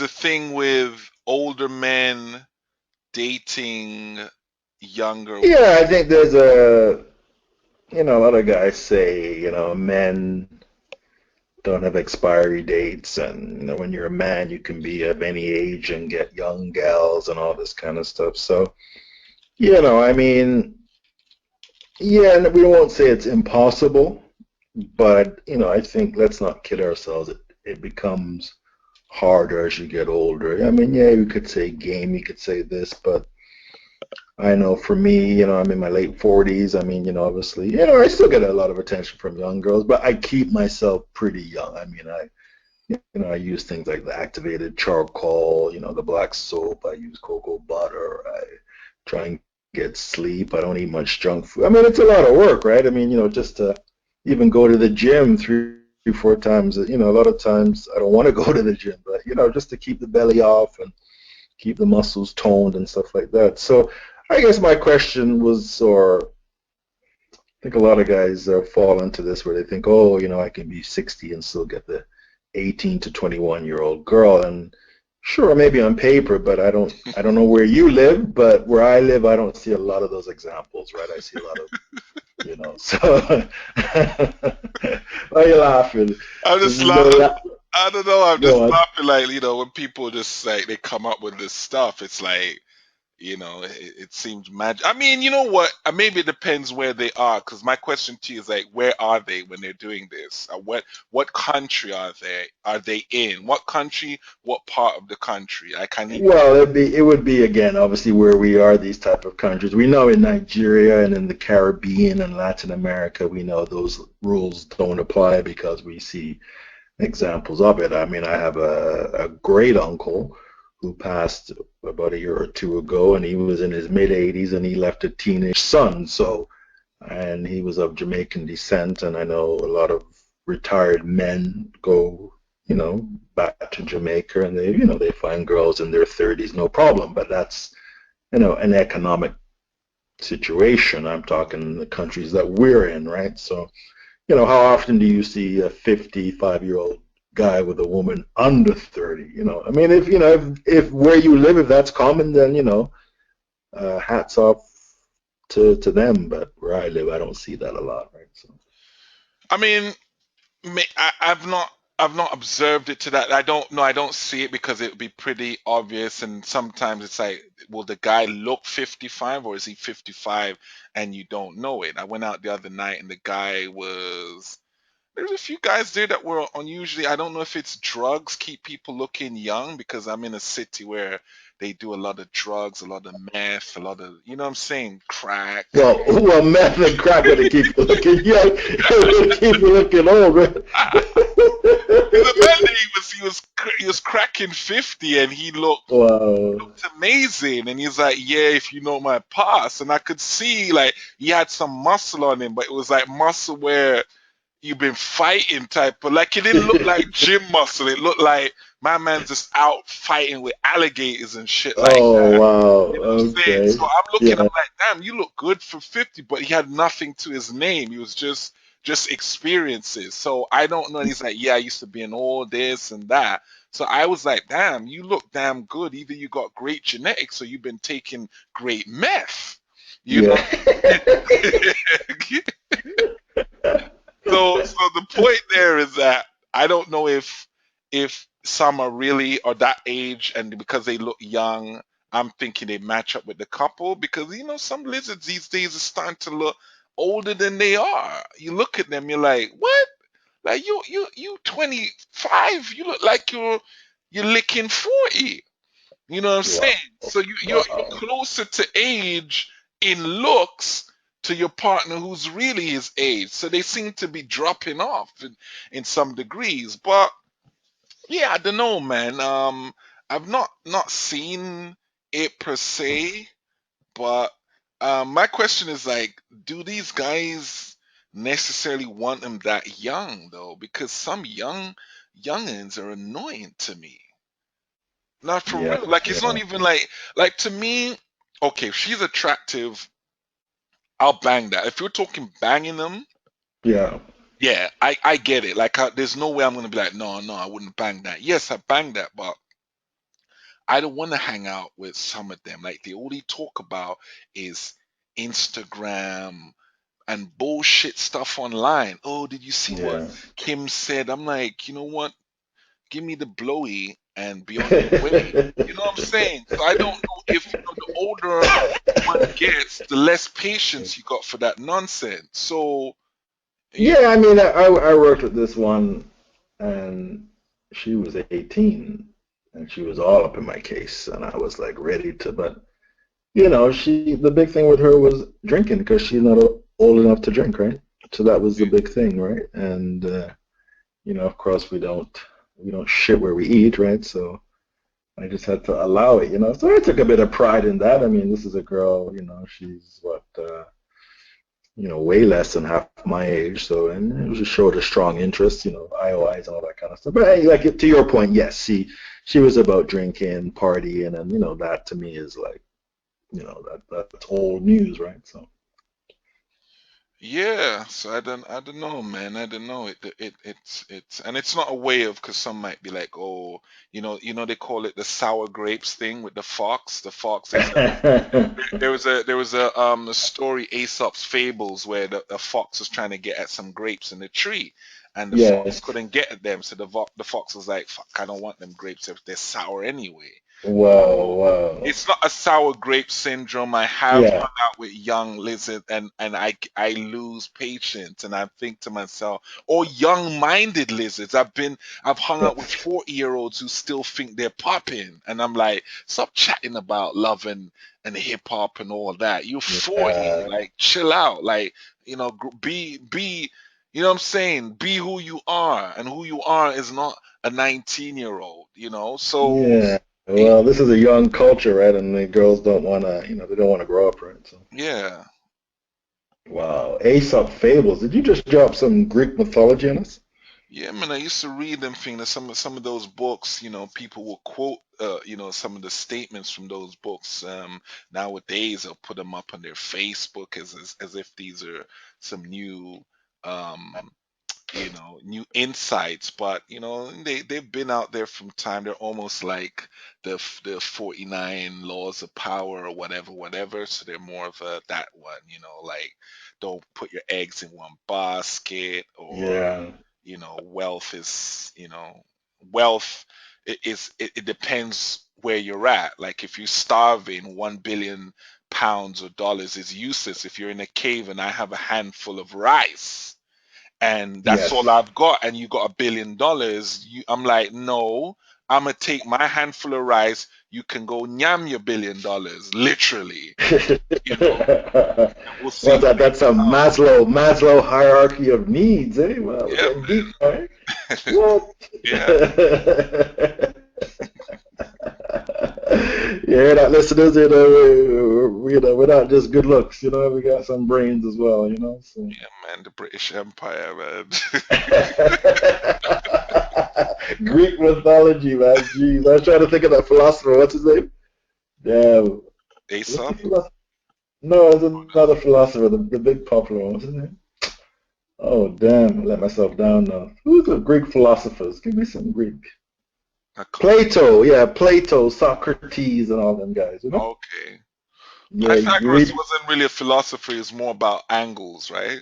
a thing with older men dating younger women. yeah, I think there's a lot of guys say men don't have expiry dates, and when you're a man, you can be of any age and get young gals and all this kind of stuff. So I mean. Yeah, and we won't say it's impossible, but I think let's not kid ourselves. It becomes harder as you get older. I mean, yeah, you could say game, you could say this, but I know for me, I'm in my late 40s. I mean, obviously, I still get a lot of attention from young girls, but I keep myself pretty young. I mean, I use things like the activated charcoal, the black soap. I use cocoa butter. I try and get sleep. I don't eat much junk food. I mean, it's a lot of work, right? I mean, just to even go to the gym 3, 4 times. A lot of times I don't want to go to the gym, but just to keep the belly off and keep the muscles toned and stuff like that. So I guess my question was, or I think a lot of guys fall into this where they think, oh, I can be 60 and still get the 18 to 21-year-old girl. And sure, maybe on paper, but I don't know where you live, but where I live, I don't see a lot of those examples, right? I see a lot of, so why are you laughing? I'm This just is no laughing. la- I don't know. I'm just Go on. laughing like, when people just like they come up with this stuff, it's like, it seems magic. I mean, you know what? Maybe it depends where they are. Because my question to you is like, where are they when they're doing this? What country are they? Are they in? What country? What part of the country? I need. Well, it would be again, obviously where we are, these type of countries. We know in Nigeria and in the Caribbean and Latin America, we know those rules don't apply because we see examples of it. I mean, I have a great uncle who passed about a year or two ago, and he was in his mid 80s, and he left a teenage son. So, and he was of Jamaican descent, and I know a lot of retired men go, back to Jamaica, and they find girls in their 30s, no problem. But that's, an economic situation. I'm talking the countries that we're in, right? So, how often do you see a 55-year-old guy with a woman under 30? I mean, if where you live, if that's common, then, hats off to them. But where I live, I don't see that a lot, right? So, I mean, I've not observed it to that. I don't know. I don't see it because it would be pretty obvious. And sometimes it's like, will the guy look 55 or is he 55 and you don't know it? I went out the other night and the guy was. There's a few guys there that were unusually. I don't know if it's drugs keep people looking young because I'm in a city where they do a lot of drugs, a lot of meth, a lot of, what I'm saying, crack. well, meth and crack gonna keep you looking young. Gonna keep you looking old, right? The man that he was cracking 50 and he Wow. looked amazing and he's like, yeah, if you know my past, and I could see like he had some muscle on him, but it was like muscle where you've been fighting type, but like it didn't look like gym muscle. It looked like my man's just out fighting with alligators and shit like Oh that. wow. You know what I'm saying? So Okay. I'm looking, I'm Yeah. like, damn, you look good for 50, but he had nothing to his name. He was just experiences. So I don't know. And he's like, yeah, I used to be in all this and that. So I was like, damn, you look damn good. Either you got great genetics or you've been taking great meth. You Yeah. know? So the point there is that I don't know if some are really or that age and because they look young, I'm thinking they match up with the couple because some lizards these days are starting to look older than they are. You look at them, you're like, what? Like you 25, you look like you're licking 40. You know what I'm saying? Wow. So you're Wow. closer to age in looks to your partner who's really his age. So they seem to be dropping off in some degrees. But yeah, I don't know, man. I've not seen it per se, but my question is like, do these guys necessarily want them that young though? Because some youngins are annoying to me. Not for Yeah. real. Like it's not Yeah. even like to me. Okay, if she's attractive, I'll bang that. If you're talking banging them, Yeah. yeah, I get it. Like there's no way I'm gonna be like, no, no, I wouldn't bang that. Yes, I bang that, but I don't want to hang out with some of them. Like they all they talk about is Instagram and bullshit stuff online. Oh, did you see what Yeah. Kim said? I'm like, you know what? Give me the blowy and be on your way. You know what I'm saying? So I don't know if the older one gets, the less patience you got for that nonsense. So you Yeah, I mean, I worked with this one, and she was 18, and she was all up in my case, and I was like ready to, but the big thing with her was drinking because she's not old enough to drink, right? So that was the big thing, right? And of course we don't shit where we eat, right? So I just had to allow it. So I took a bit of pride in that. I mean, this is a girl, she's what, way less than half my age. So, and it was just showed a strong interest, IOIs and all that kind of stuff. But hey, like to your point, yes, she was about drinking, partying, and that to me is like, that's old news, right? So, Yeah, so I don't know, man. I don't know. It's and it's not a way of because some might be like, oh, they call it the sour grapes thing with the fox. The fox is there was a story Aesop's Fables where the fox was trying to get at some grapes in the tree, and the fox yes, couldn't get at them. So the fox was like, "Fuck, I don't want them grapes if they're sour anyway." whoa, So whoa, it's not a sour grape syndrome. I have yeah, hung out with young lizard and I lose patience and I think to myself, or young-minded lizards. I've hung out with yes, 40-year-olds who still think they're popping, and I'm like, stop chatting about love and hip hop and all that. You're 40, yeah, like chill out, like be. You know what I'm saying? Be who you are, and who you are is not a 19-year-old. So yeah. Well, this is a young culture, right? And the girls don't want to, they don't want to grow up, right? So. yeah. Wow, Aesop fables. Did you just drop some Greek mythology on us? Yeah, man, I used to read them things. Some of those books, people will quote, some of the statements from those books. Nowadays, they'll put them up on their Facebook as if these are some um, new insights. But they've been out there from time. They're almost like the 49 laws of power or whatever, whatever. So they're more of that one, like don't put your eggs in one basket, or Yeah. wealth is, wealth it depends where you're at. Like if you're starving, 1 billion pounds or dollars is useless. If you're in a cave and I have a handful of rice and that's all Yes. I've got, and you got $1 billion, I'm like, no, I'm gonna take my handful of rice. You can go nyam your $1 billion, literally. You know, we'll see What's who that? That's makes a it out. Maslow hierarchy of needs, eh? Well, we're Yeah, getting deep, right? What? yeah. You hear that, listeners? We're not just good looks. We got some brains as well. So. Yeah, man, the British Empire, man. Greek mythology, man. Jeez, I was trying to think of that philosopher. What's his name? Damn. What's the Aesop? philosopher? No, it's another philosopher, the big popular one. What's his name? Oh, damn. I let myself down now. Who's the Greek philosophers? Give me some Greek. I can't. Plato, yeah, Plato, Socrates, and all them guys. Okay. Yeah, you Pythagoras read. wasn't really a philosopher, it's more about angles, right?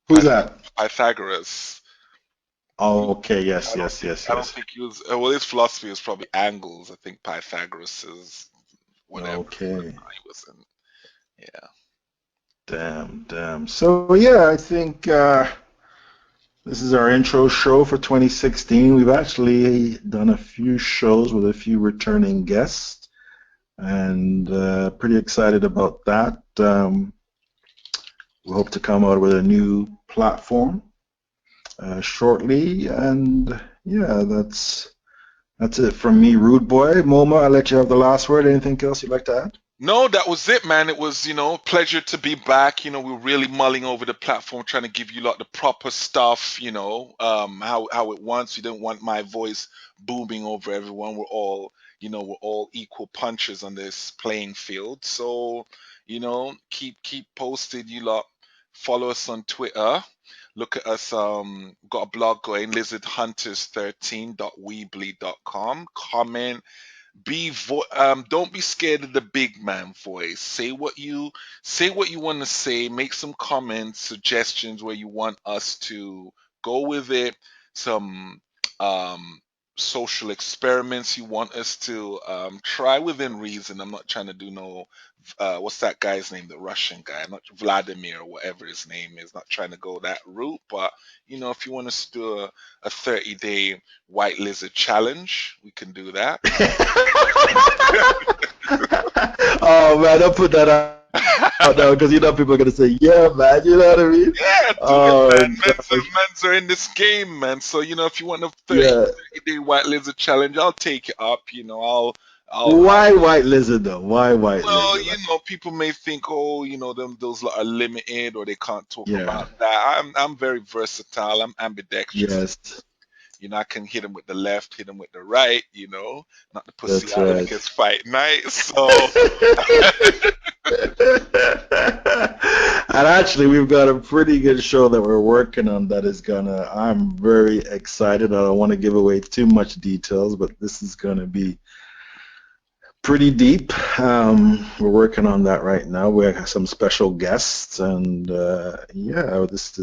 Who's that? Pythagoras. Oh, okay, yes, I don't yes, think yes, I don't yes. think he was well, his philosophy was probably angles. I think Pythagoras is whatever. Okay. He wasn't. Yeah. Damn, damn. So yeah, I think this is our intro show for 2016. We've actually done a few shows with a few returning guests, and pretty excited about that. We hope to come out with a new platform shortly, and yeah, that's it from me, Rude Boy. Moma, I'll let you have the last word. Anything else you'd like to add? No, that was it, man. It was, pleasure to be back. We're really mulling over the platform, trying to give you lot the proper stuff, how it wants. We didn't want my voice booming over everyone. We're all equal punchers on this playing field. So, keep posted, you lot. Follow us on Twitter. Look at us, got a blog going, lizardhunters13.weebly.com. Comment, don't be scared of the big man voice. Say what you want to say. Make some comments, suggestions where you want us to go with it. Some um social experiments you want us to try within reason. I'm not trying to do no what's that guy's name, the Russian guy, not Vladimir or whatever his name is, not trying to go that route. But if you want us to do a 30-day white lizard challenge, we can do that. Oh man, don't put that out now because you know people are gonna say, "Yeah, man," you know what I mean? Yeah, do it, Oh man. gosh, Men's are in this game, man. So, if you want a 30, yeah. 30-day white lizard challenge, I'll take it up. I'll Why white lizard though? Why white Well, lizard? Like, people may think, oh, those lot are limited or they can't talk yeah, about that. I'm very versatile. I'm ambidextrous. yes, I can hit them with the left, hit them with the right. Not the pussy that's out right. like it's fight night. So, And actually, we've got a pretty good show that we're working on that is gonna. I'm very excited. I don't want to give away too much details, but this is gonna be pretty deep. We're working on that right now. We have some special guests, and yeah, uh, this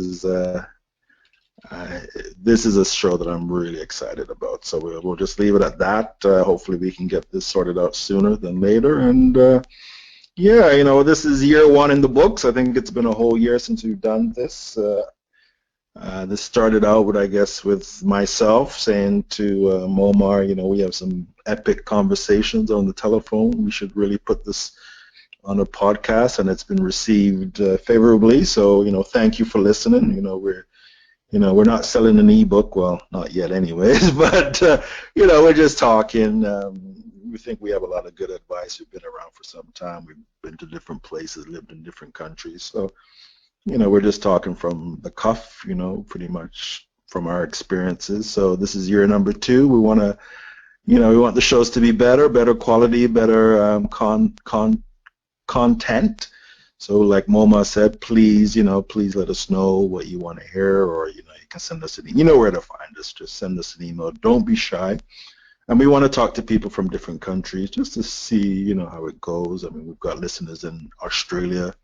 is a show that I'm really excited about. So we'll just leave it at that. Hopefully, we can get this sorted out sooner than later. And yeah, this is year one in the books. I think it's been a whole year since we've done this. This started out with, I guess, with myself saying to Momar, we have some epic conversations on the telephone. We should really put this on a podcast, and it's been received favorably. So, thank you for listening. We're not selling an ebook, well, not yet, anyways. But we're just talking. We think we have a lot of good advice. We've been around for some time. We've been to different places, lived in different countries. So we're just talking from the cuff, pretty much from our experiences. So this is year number two. We want to, we want the shows to be better quality, better content. So like Moma said, please, please let us know what you want to hear, or, you can send us you know where to find us. Just send us an email. Don't be shy. And we want to talk to people from different countries just to see, how it goes. I mean, we've got listeners in Australia,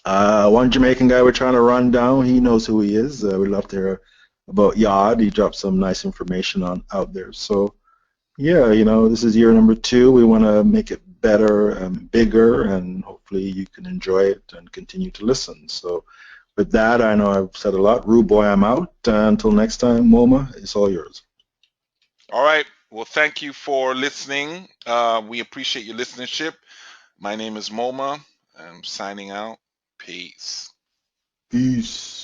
one Jamaican guy we're trying to run down. He knows who he is. We'd love to hear about Yard. He dropped some nice information on out there. So yeah, this is year number two. We want to make it better and bigger, and hopefully you can enjoy it and continue to listen. So with that, I know I've said a lot. Rude boy, I'm out. Until next time, MoMA, it's all yours. all right. Well, thank you for listening. We appreciate your listenership. My name is Moma. I'm signing out. Peace. Peace.